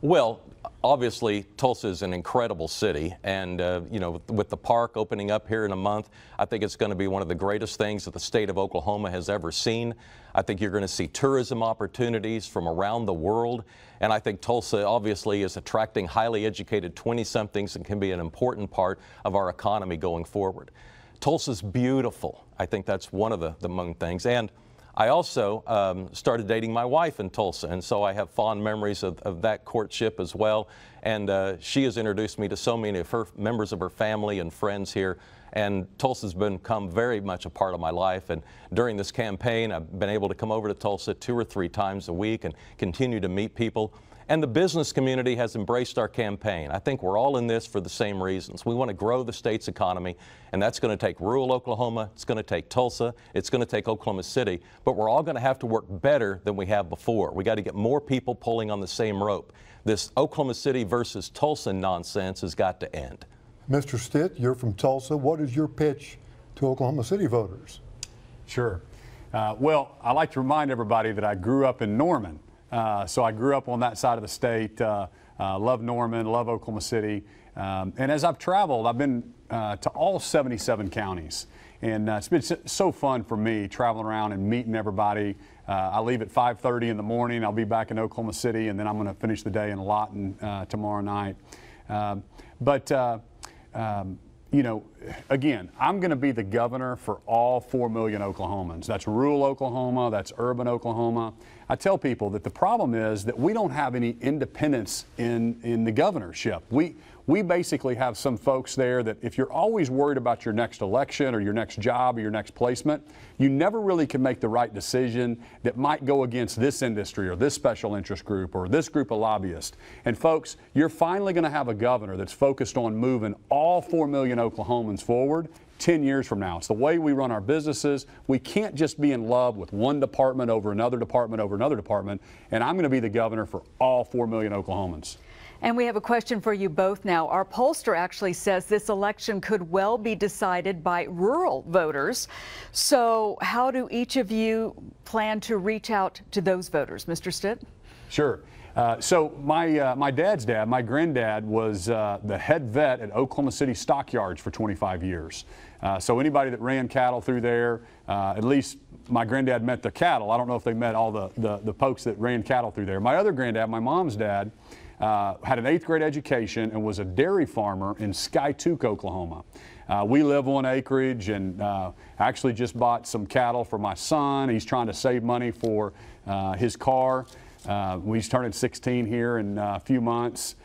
Well, obviously, Tulsa is an incredible city, and you know, with the park opening up here in a month, I think it's going to be one of the greatest things that the state of Oklahoma has ever seen. I think you're going to see tourism opportunities from around the world, and I think Tulsa obviously is attracting highly educated 20-somethings and can be an important part of our economy going forward. Tulsa's beautiful. I think that's one of the main things. And I also started dating my wife in Tulsa, and so I have fond memories of that courtship as well. And she has introduced me to so many of her members of her family and friends here, and Tulsa's become very much a part of my life. And during this campaign, I've been able to come over to Tulsa 2 or 3 times a week and continue to meet people. And the business community has embraced our campaign. I think we're all in this for the same reasons. We want to grow the state's economy, and that's going to take rural Oklahoma, it's going to take Tulsa, it's going to take Oklahoma City, but we're all going to have to work better than we have before. We got to get more people pulling on the same rope. This Oklahoma City versus Tulsa nonsense has got to end. Mr. Stitt, you're from Tulsa. What is your pitch to Oklahoma City voters? Sure. Well, I like to remind everybody that I grew up in Norman. So I grew up on that side of the state, love Norman, love Oklahoma City. And as I've traveled, I've been to all 77 counties. And it's been so fun for me traveling around and meeting everybody. I leave at 5:30 in the morning. I'll be back in Oklahoma City, and then I'm going to finish the day in Lawton tomorrow night. You know, again, I'm going to be the governor for all 4 million Oklahomans. That's rural Oklahoma, that's urban Oklahoma. I tell people that the problem is that we don't have any independence in the governorship. We basically have some folks there that if you're always worried about your next election or your next job or your next placement, you never really can make the right decision that might go against this industry or this special interest group or this group of lobbyists. And folks, you're finally going to have a governor that's focused on moving all 4 million Oklahomans forward 10 years from now. It's the way we run our businesses. We can't just be in love with one department over another department over another department. And I'm going to be the governor for all 4 million Oklahomans. And we have a question for you both now. Our pollster actually says this election could well be decided by rural voters. So how do each of you plan to reach out to those voters? Mr. Stitt? Sure. So my dad's dad, my granddad, was the head vet at Oklahoma City Stockyards for 25 years. So anybody that ran cattle through there, at least my granddad met the cattle. I don't know if they met all the folks that ran cattle through there. My other granddad, my mom's dad, had an 8th grade education and was a dairy farmer in Skiatook, Oklahoma. We live on acreage, and actually just bought some cattle for my son. He's trying to save money for his car. He's turning 16 here in a few months.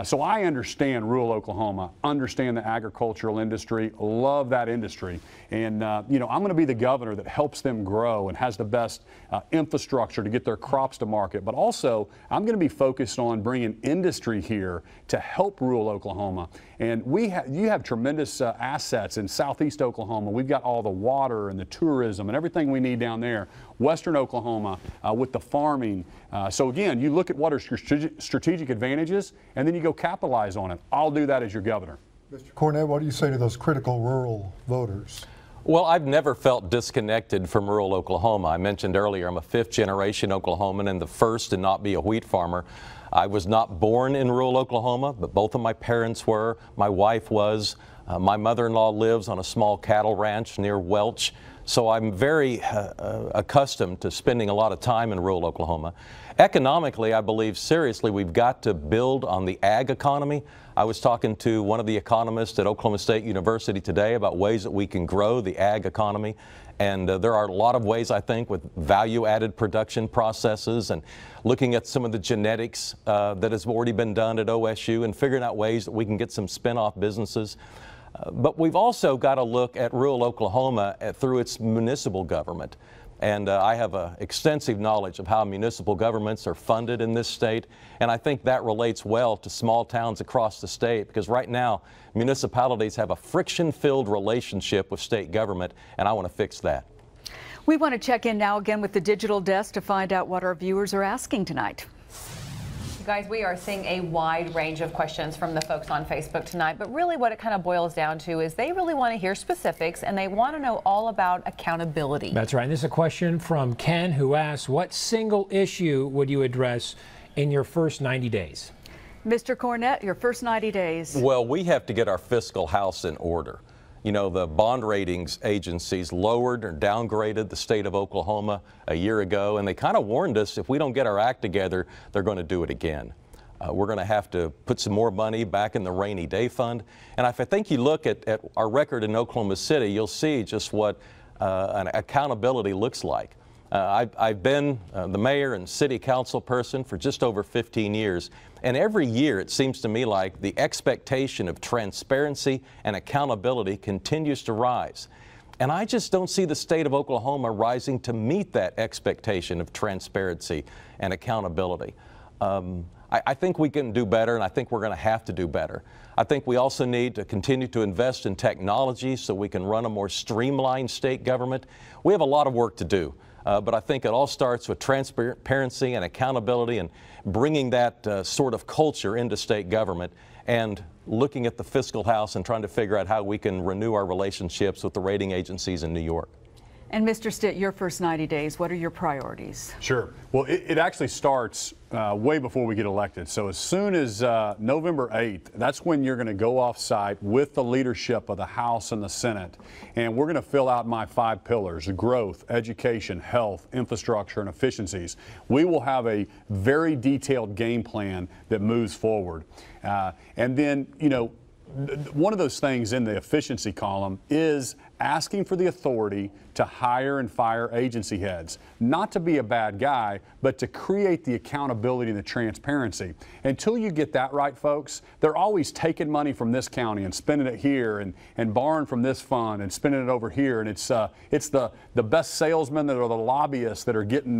So I understand rural Oklahoma, understand the agricultural industry, love that industry. And, you know, I'm going to be the governor that helps them grow and has the best infrastructure to get their crops to market. But also, I'm going to be focused on bringing industry here to help rural Oklahoma. And you have tremendous assets in southeast Oklahoma. We've got all the water and the tourism and everything we need down there. Western Oklahoma with the farming. So again, you look at what are your strategic advantages, and then you go capitalize on it. I'll do that as your governor. Mr. Cornett, what do you say to those critical rural voters? Well, I've never felt disconnected from rural Oklahoma. I mentioned earlier I'm a 5th-generation Oklahoman and the first to not be a wheat farmer. I was not born in rural Oklahoma, but both of my parents were. My wife was. My mother-in-law lives on a small cattle ranch near Welch. So I'm very accustomed to spending a lot of time in rural Oklahoma. Economically, I believe seriously we've got to build on the ag economy. I was talking to one of the economists at Oklahoma State University today about ways that we can grow the ag economy. And there are a lot of ways, I think, with value-added production processes and looking at some of the genetics that has already been done at OSU and figuring out ways that we can get some spin-off businesses. But we've also got to look at rural Oklahoma through its municipal government. And I have extensive knowledge of how municipal governments are funded in this state. And I think that relates well to small towns across the state, because right now municipalities have a friction-filled relationship with state government, and I want to fix that. We want to check in now again with the digital desk to find out what our viewers are asking tonight. Guys, we are seeing a wide range of questions from the folks on Facebook tonight, but really what it kind of boils down to is they really want to hear specifics and they want to know all about accountability. That's right. And this is a question from Ken, who asks, what single issue would you address in your first 90 days? Mr. Cornett, your first 90 days. Well, we have to get our fiscal house in order. You know, the bond ratings agencies lowered or downgraded the state of Oklahoma a year ago, and they kind of warned us if we don't get our act together, they're going to do it again. We're going to have to put some more money back in the rainy day fund. And if I think you look at our record in Oklahoma City, you'll see just what an accountability looks like. I've been the mayor and city council person for just over 15 years, and every year it seems to me like the expectation of transparency and accountability continues to rise. And I just don't see the state of Oklahoma rising to meet that expectation of transparency and accountability. I think we can do better, and I think we're going to have to do better. I think we also need to continue to invest in technology so we can run a more streamlined state government. We have a lot of work to do. But I think it all starts with transparency and accountability and bringing that sort of culture into state government and looking at the fiscal house and trying to figure out how we can renew our relationships with the rating agencies in New York. And Mr. Stitt, your first 90 days, what are your priorities? Sure. Well, it actually starts way before we get elected. So as soon as November 8th, that's when you're going to go off site with the leadership of the House and the Senate. And we're going to fill out my 5 pillars: growth, education, health, infrastructure, and efficiencies. We will have a very detailed game plan that moves forward. And then, you know, one of those things in the efficiency column is asking for the authority to hire and fire agency heads. Not to be a bad guy, but to create the accountability and the transparency. Until you get that right, folks, they're always taking money from this county and spending it here and borrowing from this fund and spending it over here. And it's the best salesmen that are the lobbyists that are getting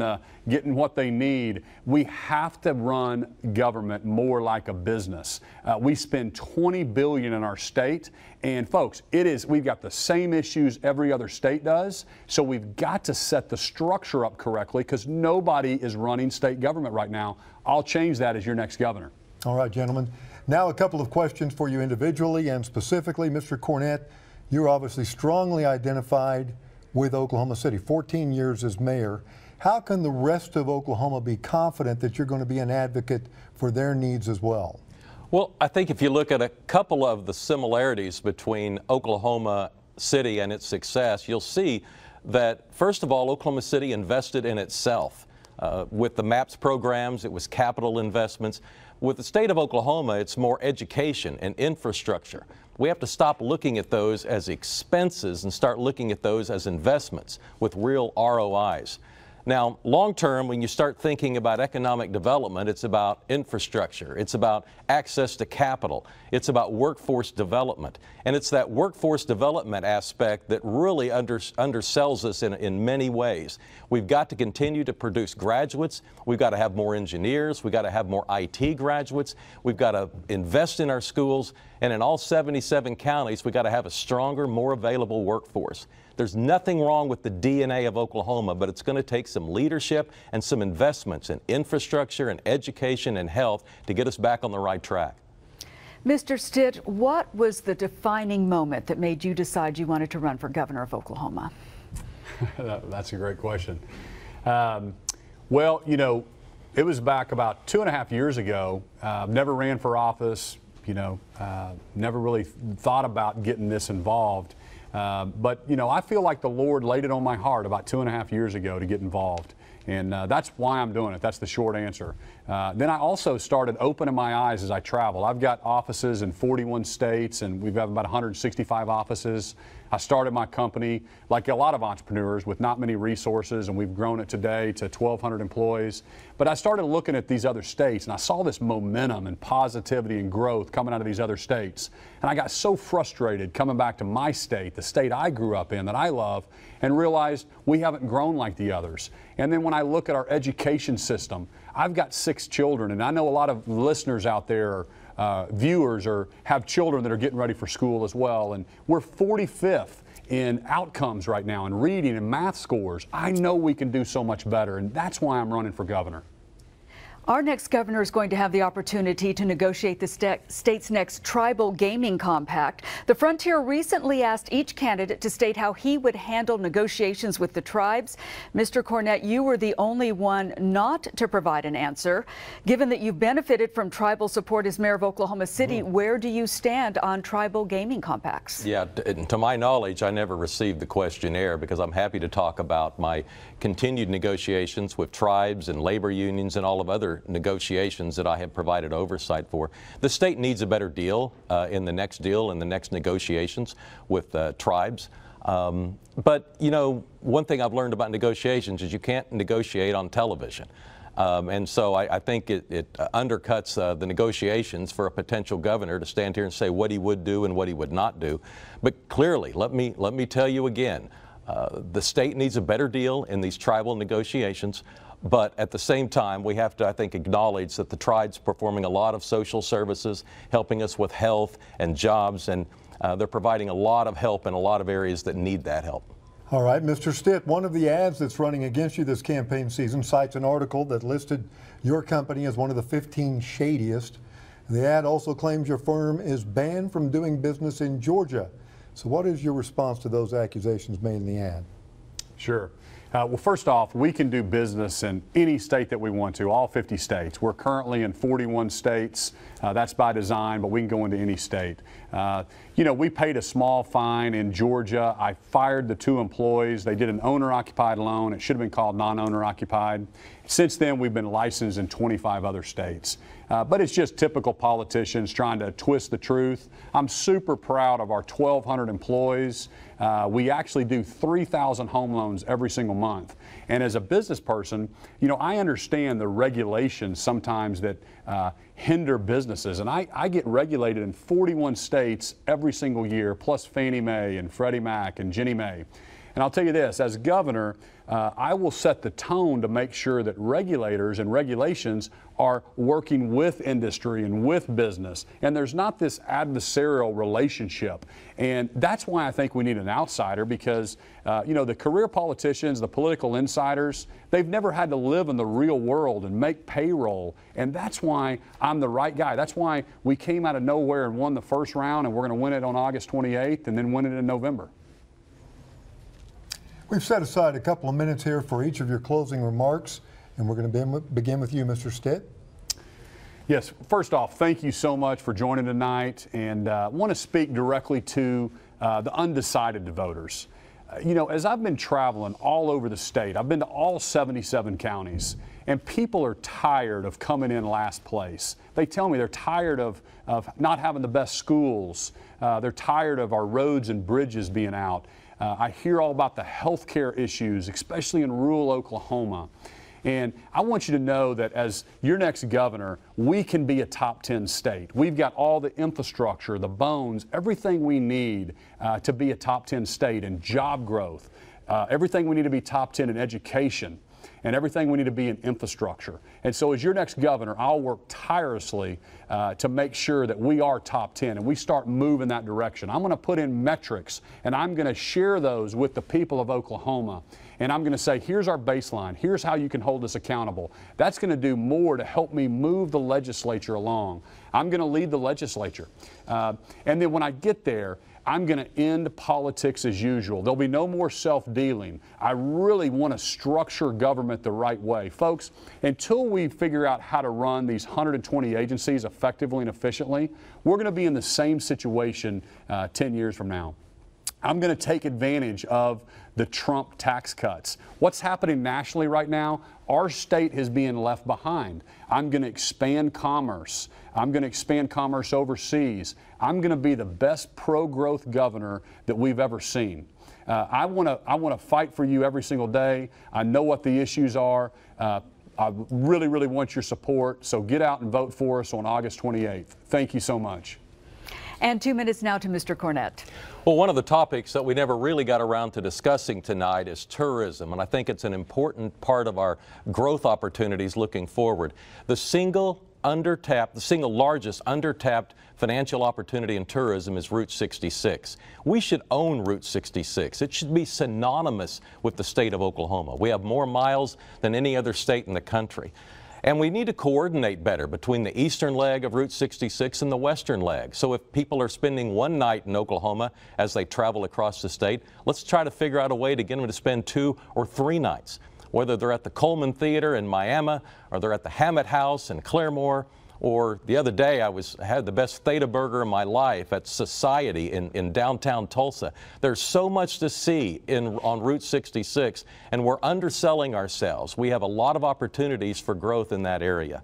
what they need. We have to run government more like a business. We spend $20 billion in our state. And folks, we've got the same issues every other state does, so we've got to set the structure up correctly because nobody is running state government right now. I'll change that as your next governor. All right, gentlemen. Now a couple of questions for you individually and specifically. Mr. Cornett, you're obviously strongly identified with Oklahoma City, 14 years as mayor. How can the rest of Oklahoma be confident that you're going to be an advocate for their needs as well? Well, I think if you look at a couple of the similarities between Oklahoma City and its success, you'll see that, first of all, Oklahoma City invested in itself. With the MAPS programs, it was capital investments. With the state of Oklahoma, it's more education and infrastructure. We have to stop looking at those as expenses and start looking at those as investments with real ROIs. Now, long term, when you start thinking about economic development, it's about infrastructure, it's about access to capital, it's about workforce development. And it's that workforce development aspect that really undersells us in many ways. We've got to continue to produce graduates, we've got to have more engineers, we've got to have more IT graduates, we've got to invest in our schools, and in all 77 counties, we've got to have a stronger, more available workforce. There's nothing wrong with the DNA of Oklahoma, but it's going to take some leadership and some investments in infrastructure and education and health to get us back on the right track. Mr. Stitt, what was the defining moment that made you decide you wanted to run for governor of Oklahoma? That's a great question. Well, you know, it was back about 2.5 years ago. Never ran for office, you know, never really thought about getting this involved. But, you know, I feel like the Lord laid it on my heart about 2.5 years ago to get involved. And that's why I'm doing it. That's the short answer. Then I also started opening my eyes as I travel. I've got offices in 41 states, and we've got about 165 offices. I started my company, like a lot of entrepreneurs, with not many resources, and we've grown it today to 1,200 employees. But I started looking at these other states, and I saw this momentum and positivity and growth coming out of these other states. And I got so frustrated coming back to my state, the state I grew up in that I love, and realized we haven't grown like the others. And then when I look at our education system, I've got 6 children, and I know a lot of listeners out there, viewers, or have children that are getting ready for school as well, and we're 45th in outcomes right now in reading and math scores. I know we can do so much better, and that's why I'm running for governor. Our next governor is going to have the opportunity to negotiate the state's next tribal gaming compact. The Frontier recently asked each candidate to state how he would handle negotiations with the tribes. Mr. Cornett, you were the only one not to provide an answer. Given that you've benefited from tribal support as mayor of Oklahoma City, where do you stand on tribal gaming compacts? Yeah, to my knowledge, I never received the questionnaire because I'm happy to talk about my continued negotiations with tribes and labor unions and all of other negotiations that I have provided oversight for. The state needs a better deal in the next negotiations with tribes. But, you know, one thing I've learned about negotiations is you can't negotiate on television. And so I think it undercuts the negotiations for a potential governor to stand here and say what he would do and what he would not do. But clearly, let me tell you again, the state needs a better deal in these tribal negotiations. But at the same time, we have to, I think, acknowledge that the tribe's performing a lot of social services, helping us with health and jobs, and they're providing a lot of help in a lot of areas that need that help. All right, Mr. Stitt, one of the ads that's running against you this campaign season cites an article that listed your company as one of the 15 shadiest. The ad also claims your firm is banned from doing business in Georgia. So what is your response to those accusations made in the ad? Sure. Well, first off, we can do business in any state that we want to, all 50 states. We're currently in 41 states. That's by design, but we can go into any state. You know, we paid a small fine in Georgia. I fired the 2 employees. They did an owner-occupied loan. It should have been called non-owner-occupied. Since then, we've been licensed in 25 other states. But it's just typical politicians trying to twist the truth. I'm super proud of our 1,200 employees. We actually do 3,000 home loans every single month. And as a business person, you know, I understand the regulations sometimes that hinder businesses. And I get regulated in 41 states every single year, plus Fannie Mae and Freddie Mac and Ginnie Mae. And I'll tell you this, as governor, I will set the tone to make sure that regulators and regulations are working with industry and with business. And there's not this adversarial relationship. And that's why I think we need an outsider, because, you know, the career politicians, the political insiders, they've never had to live in the real world and make payroll. And that's why I'm the right guy. That's why we came out of nowhere and won the first round, and we're going to win it on August 28th and then win it in November. We've set aside a couple of minutes here for each of your closing remarks, and we're going to begin with you, Mr. Stitt. Yes, first off, thank you so much for joining tonight, and I want to speak directly to the undecided voters. You know, as I've been traveling all over the state, I've been to all 77 counties, And people are tired of coming in last place. They tell me they're tired of not having the best schools. They're tired of our roads and bridges being out. I hear all about the health care issues, especially in rural Oklahoma. And I want you to know that as your next governor, we can be a top 10 state. We've got all the infrastructure, the bones, everything we need to be a top 10 state in job growth, everything we need to be top 10 in education, and everything we need to be in infrastructure. And so as your next governor, I'll work tirelessly to make sure that we are top 10 and we start moving that direction. I'm going to put in metrics and I'm going to share those with the people of Oklahoma. And I'm going to say, here's our baseline. Here's how you can hold us accountable. That's going to do more to help me move the legislature along. I'm going to lead the legislature. And then when I get there, I'm going to end politics as usual. There'll be no more self-dealing. I really want to structure government the right way. Folks, until we figure out how to run these 120 agencies effectively and efficiently, we're going to be in the same situation 10 years from now. I'm going to take advantage of the Trump tax cuts. What's happening nationally right now? Our state is being left behind. I'm going to expand commerce. I'm going to expand commerce overseas. I'm going to be the best pro-growth governor that we've ever seen. I want to fight for you every single day. I know what the issues are. I really, really want your support. So get out and vote for us on August 28th. Thank you so much. And 2 minutes now to Mr. Cornett. Well, one of the topics that we never really got around to discussing tonight is tourism, and I think it's an important part of our growth opportunities looking forward. The single largest undertapped financial opportunity in tourism is Route 66. We should own Route 66. It should be synonymous with the state of Oklahoma. We have more miles than any other state in the country. And we need to coordinate better between the eastern leg of Route 66 and the western leg. So if people are spending one night in Oklahoma as they travel across the state, let's try to figure out a way to get them to spend 2 or 3 nights, whether they're at the Coleman Theater in Miami or they're at the Hammett House in Claremore. Or the other day, I had the best Theta burger of my life at Society in downtown Tulsa. There's so much to see on Route 66, and we're underselling ourselves. We have a lot of opportunities for growth in that area.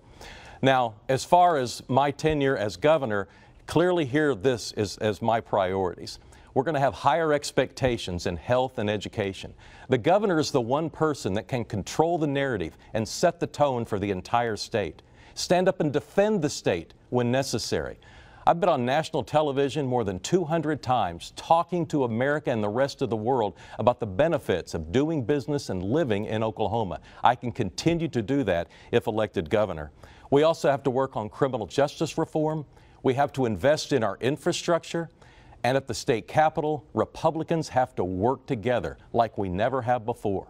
Now, as far as my tenure as governor, clearly here this is as my priorities. We're going to have higher expectations in health and education. The governor is the one person that can control the narrative and set the tone for the entire state. Stand up and defend the state when necessary. I've been on national television more than 200 times talking to America and the rest of the world about the benefits of doing business and living in Oklahoma. I can continue to do that if elected governor. We also have to work on criminal justice reform. We have to invest in our infrastructure. And at the state capitol, Republicans have to work together like we never have before.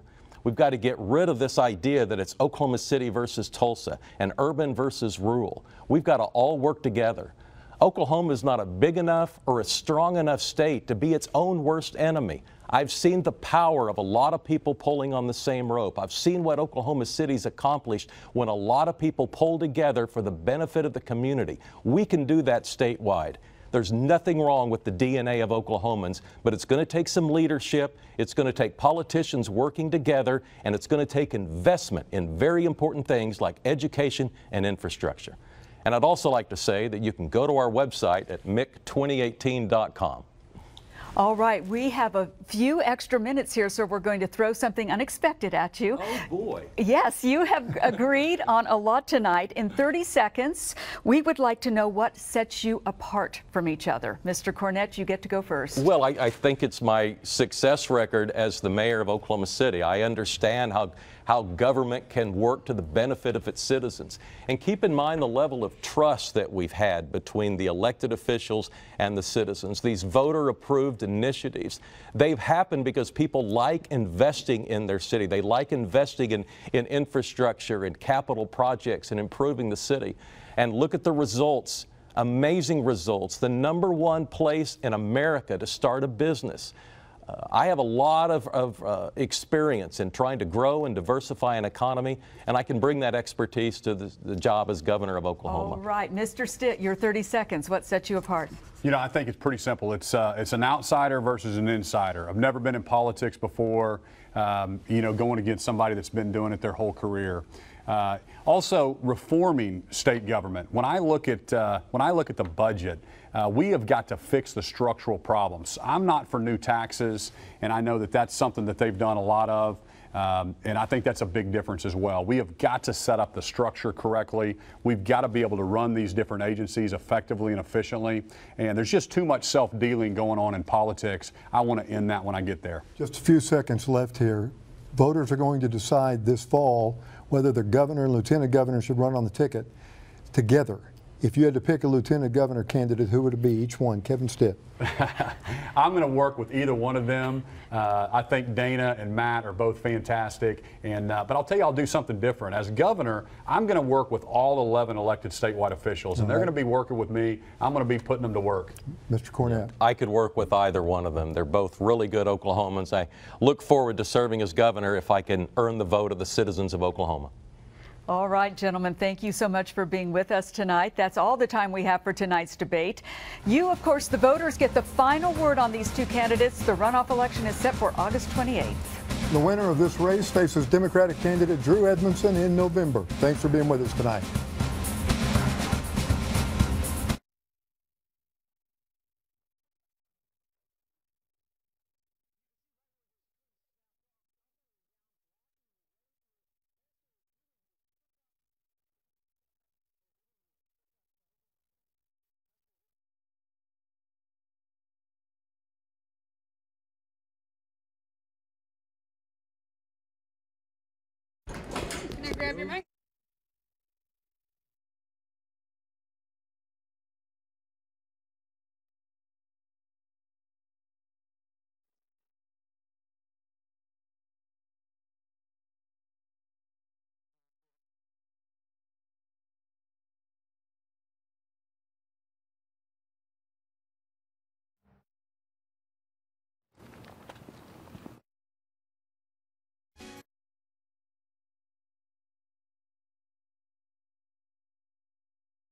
We've got to get rid of this idea that it's Oklahoma City versus Tulsa and urban versus rural. We've got to all work together. Oklahoma is not a big enough or a strong enough state to be its own worst enemy. I've seen the power of a lot of people pulling on the same rope. I've seen what Oklahoma City's accomplished when a lot of people pull together for the benefit of the community. We can do that statewide. There's nothing wrong with the DNA of Oklahomans, but it's going to take some leadership, it's going to take politicians working together, and it's going to take investment in very important things like education and infrastructure. And I'd also like to say that you can go to our website at mick2018.com. All right, we have a few extra minutes here, so we're going to throw something unexpected at you. Oh, boy. Yes, you have agreed on a lot tonight. In 30 seconds, we would like to know what sets you apart from each other. Mr. Cornett, you get to go first. Well, I think it's my success record as the mayor of Oklahoma City. I understand how government can work to the benefit of its citizens. And keep in mind the level of trust that we've had between the elected officials and the citizens. These voter-approved initiatives, they've happened because people like investing in their city. They like investing in infrastructure and capital projects and improving the city. And look at the results, amazing results. The #1 place in America to start a business. I have a lot of experience in trying to grow and diversify an economy, and I can bring that expertise to the job as governor of Oklahoma. All right, Mr. Stitt, your 30 seconds. What sets you apart? You know, I think it's pretty simple. It's an outsider versus an insider. I've never been in politics before, you know, going against somebody that's been doing it their whole career. Also, reforming state government. When I look at the budget, we have got to fix the structural problems. I'm not for new taxes, and I know that that's something that they've done a lot of. And I think that's a big difference as well. We have got to set up the structure correctly. We've got to be able to run these different agencies effectively and efficiently. And there's just too much self-dealing going on in politics. I want to end that when I get there. Just a few seconds left here. Voters are going to decide this fall whether the governor and lieutenant governor should run on the ticket together. If you had to pick a lieutenant governor candidate, who would it be? Each one. Kevin Stitt. I'm going to work with either one of them. I think Dana and Matt are both fantastic. And but I'll tell you, I'll do something different. As governor, I'm going to work with all 11 elected statewide officials, and they're going to be working with me. I'm going to be putting them to work. Mr. Cornett. I could work with either one of them. They're both really good Oklahomans. I look forward to serving as governor if I can earn the vote of the citizens of Oklahoma. All right, gentlemen, thank you so much for being with us tonight. That's all the time we have for tonight's debate. You, of course, the voters, get the final word on these two candidates. The runoff election is set for August 28th. The winner of this race faces Democratic candidate Drew Edmondson in November. Thanks for being with us tonight. Can I grab your mic?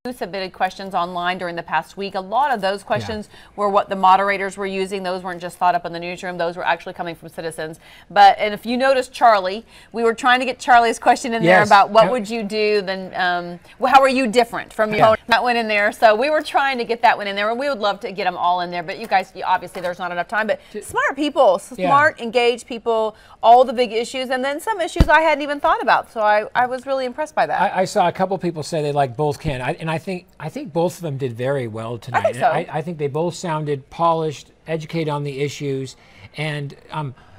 Who submitted questions online during the past week. A lot of those questions were what the moderators were using. Those weren't just thought up in the newsroom. Those were actually coming from citizens. And if you notice, Charlie, we were trying to get Charlie's question in there about what would you do, then how are you different from your that went in there. So we were trying to get that one in there, and we would love to get them all in there. But you guys, obviously there's not enough time. But smart people, smart, engaged people, all the big issues, and then some issues I hadn't even thought about. So I was really impressed by that. I saw a couple people say they like both candidates. I think both of them did very well tonight. I think so. I think they both sounded polished, educated on the issues, and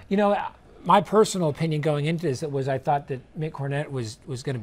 you know, my personal opinion going into this was I thought that Mick Cornett was going to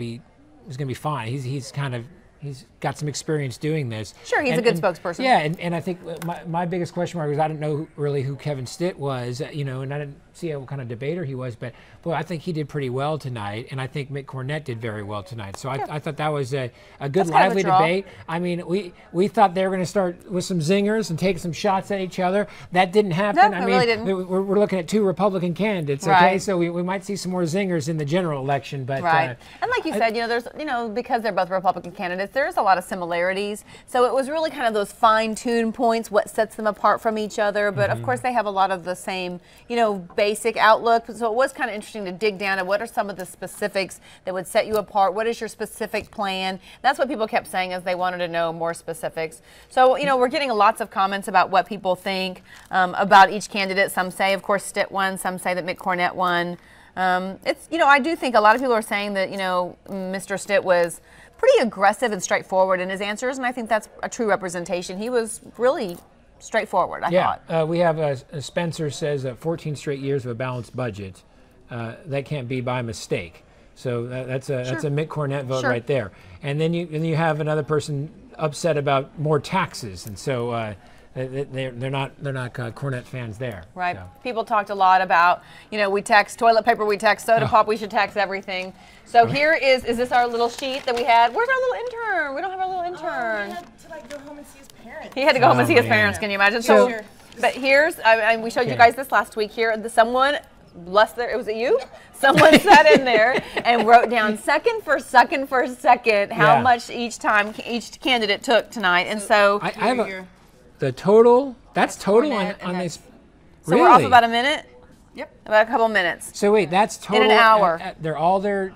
be fine. He's got some experience doing this. Sure, he's a good spokesperson. Yeah, and I think my biggest question mark was I didn't know really who Kevin Stitt was, you know, and I didn't see what kind of debater he was, but boy, I think he did pretty well tonight, and I think Mick Cornett did very well tonight. So I thought that was a good, lively debate. I mean, we thought they were going to start with some zingers and take some shots at each other. That didn't happen. No, I mean, really didn't. We're looking at two Republican candidates, okay? So we might see some more zingers in the general election, but and like you said, you know, there's because they're both Republican candidates, there's a lot of similarities. So it was really kind of those fine-tuned points, what sets them apart from each other. But of course, they have a lot of the same, you know, basic outlook. So it was kind of interesting to dig down at what are some of the specifics that would set you apart. What is your specific plan? That's what people kept saying, as they wanted to know more specifics. So, you know, we're getting lots of comments about what people think about each candidate. Some say, of course, Stitt won. Some say that Mick Cornett won. It's, you know, I do think a lot of people are saying that, you know, Mr. Stitt was pretty aggressive and straightforward in his answers, and I think that's a true representation. He was really straightforward, I thought. We have Spencer says 14 straight years of a balanced budget. That can't be by mistake. So that's a Mick Cornett vote right there. And then you have another person upset about more taxes, and so they're not Cornett fans there. Right. So. People talked a lot about, you know, we tax toilet paper, we tax soda pop, we should tax everything. So here is this our little sheet that we had? Where's our little intern? We don't have our little intern. He had to like go home and see his parents. He had to go home and see his parents. Can you imagine? So, but here's, we showed you guys this last week. Here, someone. Was it you? Someone sat in there and wrote down second for second how much each candidate took tonight, and so I have the total. That's total on this. So we're off about a minute. Yep. About a couple minutes. So wait, that's total in an hour. They're all there.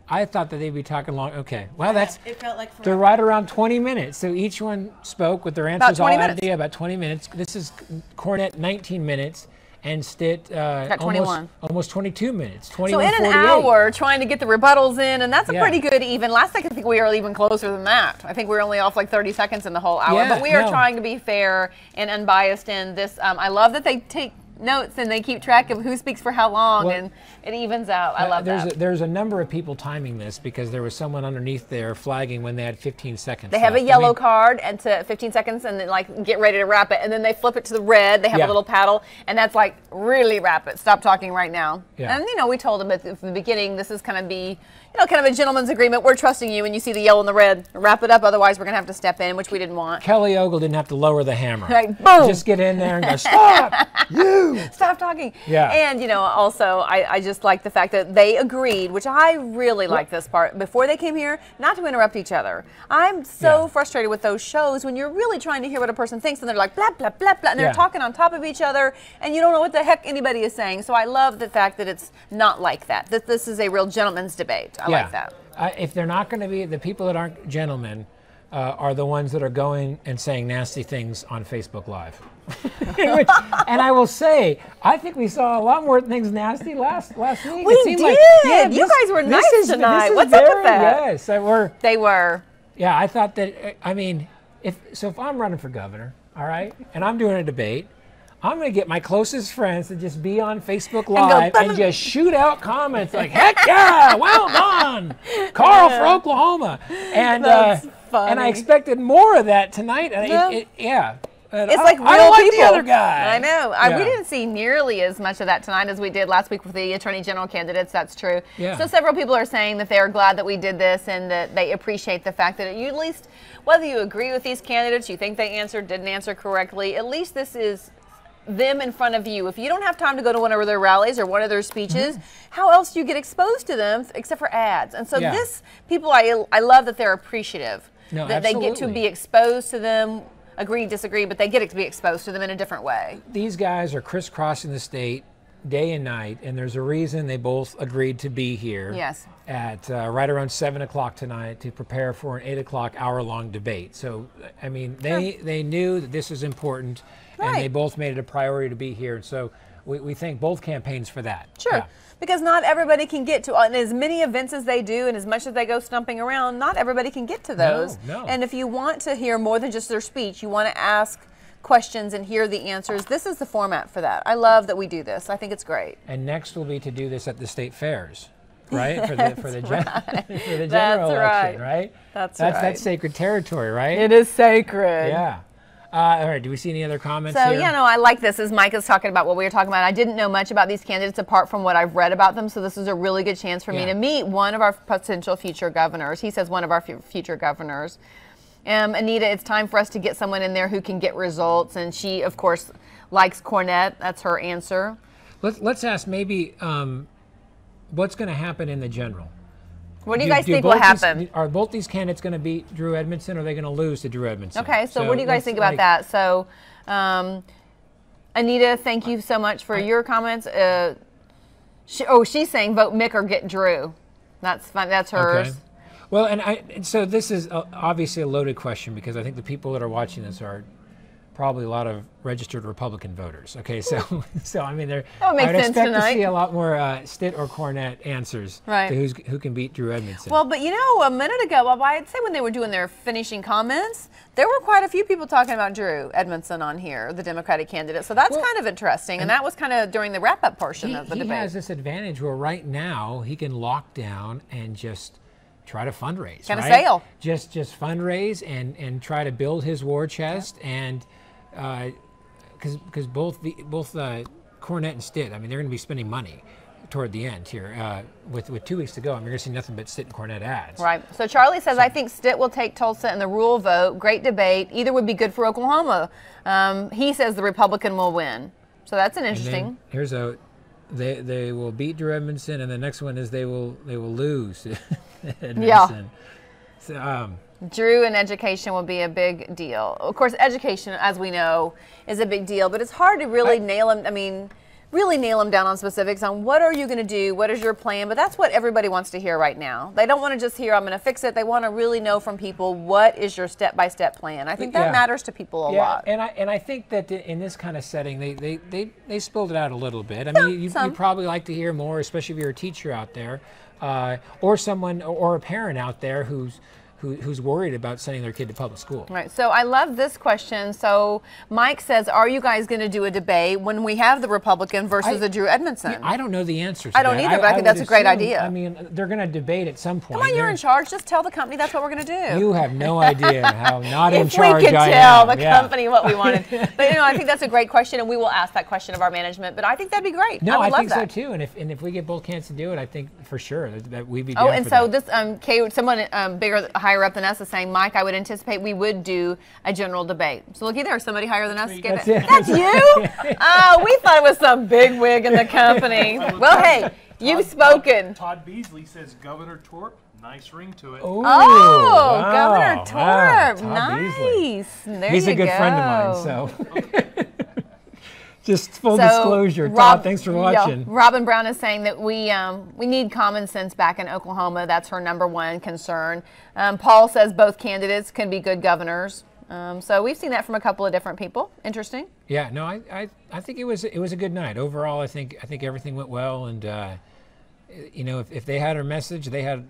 I thought that they'd be talking long. Okay, well, It felt like they're right around 20 minutes. So each one spoke with their answers all added together, about 20 minutes. This is Cornett 19 minutes. And Stitt almost 22 minutes. 21, so in an 48. hour, trying to get the rebuttals in, and that's a Yeah. pretty good even. Last week, I think we were even closer than that. I think we were only off like 30 seconds in the whole hour. Yeah, but we are trying to be fair and unbiased in this. I love that they take notes and they keep track of who speaks for how long, and it evens out. I love that. There's a number of people timing this because there was someone underneath there flagging when they had 15 seconds. They have a yellow card and to 15 seconds and then like get ready to wrap it, and then they flip it to the red. They have a little paddle, and that's like really wrap it. Stop talking right now. Yeah. And we told them at the beginning this is going to be kind of a gentleman's agreement. We're trusting you, and you see the yellow and the red. Wrap it up, otherwise we're going to have to step in, which we didn't want. Kelly Ogle didn't have to lower the hammer. Like, boom. Just get in there and go, stop! You! Stop talking. Yeah. And, also, I just like the fact that they agreed, which I really like this part, before they came here, not to interrupt each other. I'm so frustrated with those shows when you're really trying to hear what a person thinks, and they're like, blah, blah, blah, blah, and they're talking on top of each other, and you don't know what the heck anybody is saying. So I love the fact that it's not like that, that this is a real gentleman's debate. I like that. If they're not going to be, the people that aren't gentlemen are the ones that are going and saying nasty things on Facebook Live. And I will say, I think we saw a lot more things nasty last week. We it seemed did. Like, you guys were nice tonight. What's up with that? Yes, they were. Yeah, I thought that. I mean, if I'm running for governor, all right, and I'm doing a debate, I'm going to get my closest friends to just be on Facebook Live and just shoot out comments like, heck yeah, well done, Carl for Oklahoma. And and I expected more of that tonight. And It's like real I like people. the other guy. I know. We didn't see nearly as much of that tonight as we did last week with the Attorney General candidates. That's true. Yeah. So several people are saying that they are glad that we did this and that they appreciate the fact that you at least, whether you agree with these candidates, you think they didn't answer correctly, at least this is them in front of you. If you don't have time to go to one of their rallies or one of their speeches, how else do you get exposed to them except for ads? And so I love that they're appreciative. No, that they get to be exposed to them, agree, disagree, but they get to be exposed to them in a different way. These guys are crisscrossing the state day and night, and there's a reason they both agreed to be here at right around 7 o'clock tonight to prepare for an 8 o'clock hour-long debate. So, I mean, they knew that this was important, and they both made it a priority to be here. And so we thank both campaigns for that. Sure. Yeah. Because not everybody can get to, and as many events as they do and as much as they go stumping around, not everybody can get to those. No. And if you want to hear more than just their speech, you want to ask questions and hear the answers, this is the format for that. I love that we do this. I think it's great. And next will be to do this at the state fairs, right? for the general That's election, right? That's sacred territory, right? It is sacred. Yeah. All right, do we see any other comments So, here? I like this as Mike is talking about what we were talking about. I didn't know much about these candidates apart from what I've read about them, so this is a really good chance for me to meet one of our potential future governors. He says one of our future governors. Anita, it's time for us to get someone in there who can get results, and she, of course, likes Cornett. That's her answer. Let's ask maybe what's going to happen in the general. What do you guys think will happen? Are both these candidates going to beat Drew Edmondson, or are they going to lose to Drew Edmondson? Okay, so what do you guys think about that? So, Anita, thank you so much for your comments. She's saying vote Mick or get Drew. That's fine. That's hers. Okay. Well, and so this is obviously a loaded question because I think the people that are watching this are probably a lot of registered Republican voters. Okay, so I mean, I would expect to see a lot more Stitt or Cornett answers to who can beat Drew Edmondson. Well, but a minute ago, I'd say when they were doing their finishing comments, there were quite a few people talking about Drew Edmondson on here, the Democratic candidate. So that's kind of interesting, and that was kind of during the wrap-up portion of the debate. He has this advantage where right now he can lock down and just try to fundraise. Kind of sail. Just fundraise and try to build his war chest and. Because both Cornett and Stitt, I mean, they're going to be spending money toward the end here. With 2 weeks to go, I mean, you're going to see nothing but Stitt and Cornett ads. Right. So Charlie says, I think Stitt will take Tulsa in the rural vote. Great debate. Either would be good for Oklahoma. He says the Republican will win. So that's an interesting. Here's they will beat Drew Edmondson, and the next one is they will lose Edmondson. Yeah. So, Drew and education will be a big deal. Of course, education, as we know, is a big deal, but it's hard to really nail them. I mean, really nail them down on specifics on what are you going to do, what is your plan, but that's what everybody wants to hear right now. They don't want to just hear, I'm going to fix it. They want to really know from people, what is your step-by-step plan? I think that matters to people a lot. And I think that in this kind of setting, they spilled it out a little bit. I mean, you probably like to hear more, especially if you're a teacher out there, or someone, or a parent out there who's worried about sending their kid to public school. Right. So I love this question. So Mike says, are you guys going to do a debate when we have the Republican versus the Drew Edmondson? I don't know the answer to I don't either, but I think that's a great idea. I mean, they're going to debate at some point. Come on, you're in charge. Just tell the company that's what we're going to do. You have no idea how not in charge I am. If we could tell the company what we wanted. But, you know, I think that's a great question, and we will ask that question of our management. But I think that'd be great. No, I think so, too. And if we get both candidates to do it, I think for sure that we'd be down for for this, Kay, someone bigger, higher up than us is saying, Mike, I would anticipate we would do a general debate. So looky there, somebody higher than us. That's you? Oh, we thought it was some big wig in the company. Well, hey, you've spoken. Todd Beasley says Governor Torp, nice ring to it. Oh, wow. Governor Torp, nice. He's a good friend of mine, so. Just full disclosure, Todd, thanks for watching. Robin Brown is saying that we need common sense back in Oklahoma. That's her #1 concern. Paul says both candidates can be good governors. So we've seen that from a couple of different people. Interesting. Yeah, no, I think it was a good night overall. I think everything went well, and you know, if they had our message, they had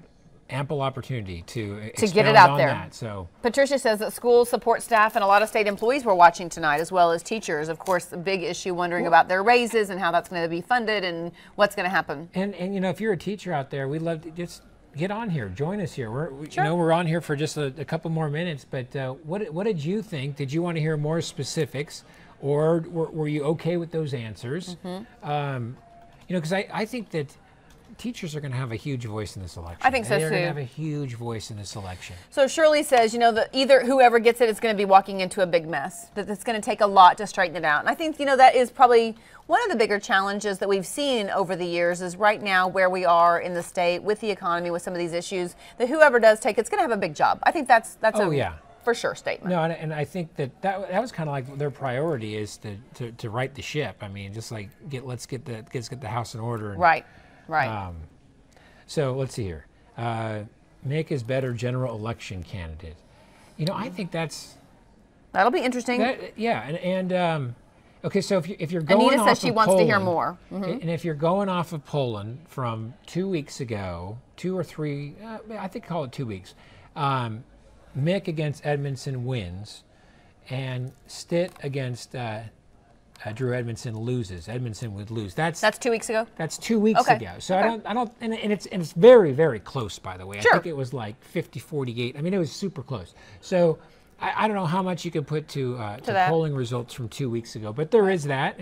ample opportunity to get it out there. So Patricia says that school support staff and a lot of state employees were watching tonight, as well as teachers. Of course, a big issue wondering about their raises and how that's going to be funded and what's going to happen. And you know, if you're a teacher out there, we'd love to just get on here, join us here. You know, we're on here for just a couple more minutes. But what did you think? Did you want to hear more specifics, or were you okay with those answers? You know, because I think that teachers are going to have a huge voice in this election. I think so, too. They're going to have a huge voice in this election. So Shirley says, you know, that either whoever gets it is going to be walking into a big mess, that it's going to take a lot to straighten it out. And I think, you know, that is probably one of the bigger challenges that we've seen over the years is right now where we are in the state with the economy, with some of these issues, that whoever does take it's going to have a big job. I think that's for sure statement. No, and I think that was kind of like their priority is to right the ship. I mean, just like let's get the house in order. And, right. So let's see here. Mick is better general election candidate. You know, I think that'll be interesting. Okay, so if you're going Anita off says she of wants Poland, to hear more. And if you're going off of Poland from 2 weeks ago, 2 or 3, I think call it 2 weeks, Mick against Edmondson wins, and Stitt against Drew Edmondson loses. Edmondson would lose. That's 2 weeks ago. That's 2 weeks ago. So I don't, and it's very, very close, by the way. Sure. I think it was like 50-48. I mean, it was super close. So I don't know how much you can put to polling results from 2 weeks ago, but there is that,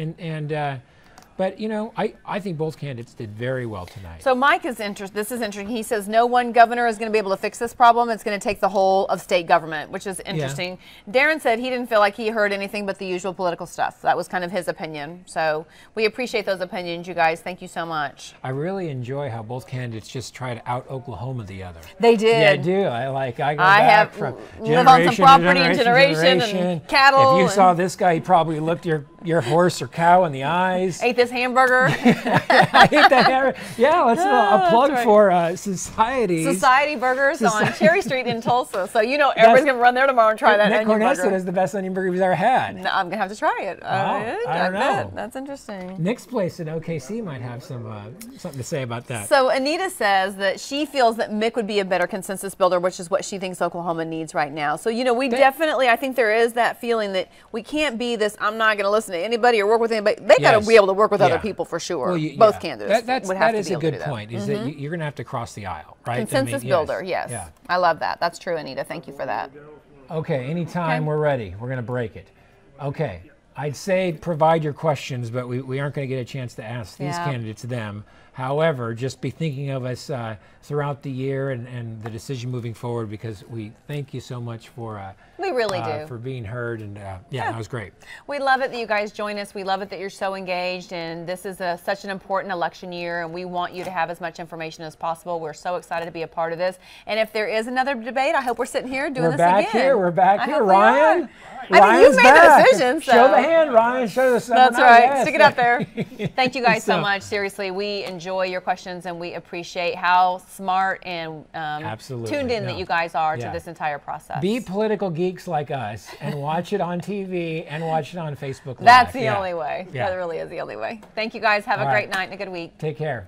but you know, I think both candidates did very well tonight. So Mike is interested. This is interesting. He says no one governor is going to be able to fix this problem. It's going to take the whole of state government, which is interesting. Yeah. Darren said he didn't feel like he heard anything but the usual political stuff. That was kind of his opinion. So we appreciate those opinions, you guys. Thank you so much. I really enjoy how both candidates just try to out Oklahoma the other. They did. Yeah, I do. I go back from live on some property and generation and cattle. If you saw this guy, he probably looked your horse or cow in the eyes. Ate this hamburger. I ate that hamburger. Yeah, let's a plug for Society Burgers on Cherry Street in Tulsa. So you know everybody's gonna run there tomorrow and try that. Mick Cornett said it's the best onion burger he's ever had. No, I'm gonna have to try it. I don't know. That's interesting. Nick's place in OKC might have something to say about that. So Anita says that she feels that Mick would be a better consensus builder, which is what she thinks Oklahoma needs right now. So you know, I think there is that feeling that we can't be this. I'm not gonna listen to anybody or work with anybody. They got to be able to work with other people for sure. Well, both candidates would have to be able to do that. That is a good point. Is that you're going to have to cross the aisle, right? Consensus builder, yes. Yeah. I love that. That's true, Anita. Thank you for that. Okay, anytime we're ready, we're going to break it. Okay, I'd say provide your questions, but we aren't going to get a chance to ask these candidates them. However, just be thinking of us throughout the year and the decision moving forward, because we thank you so much for we really do for being heard, and yeah, that was great. We love it that you guys join us. We love it that you're so engaged, and this is such an important election year, and we want you to have as much information as possible. We're so excited to be a part of this, and if there is another debate, I hope we're sitting here doing this again. We're back here. Ryan. I mean, you've made the decision. So. Show the hand, Ryan. Show the sun. That's right. Yes. Stick it up there. Thank you guys so much. Seriously, we enjoy your questions, and we appreciate how smart and tuned in that you guys are to this entire process. Be political geeks like us and watch it on TV and watch it on Facebook Live. That's the only way. That really is the only way. Thank you guys. Have a great night and a good week. Take care.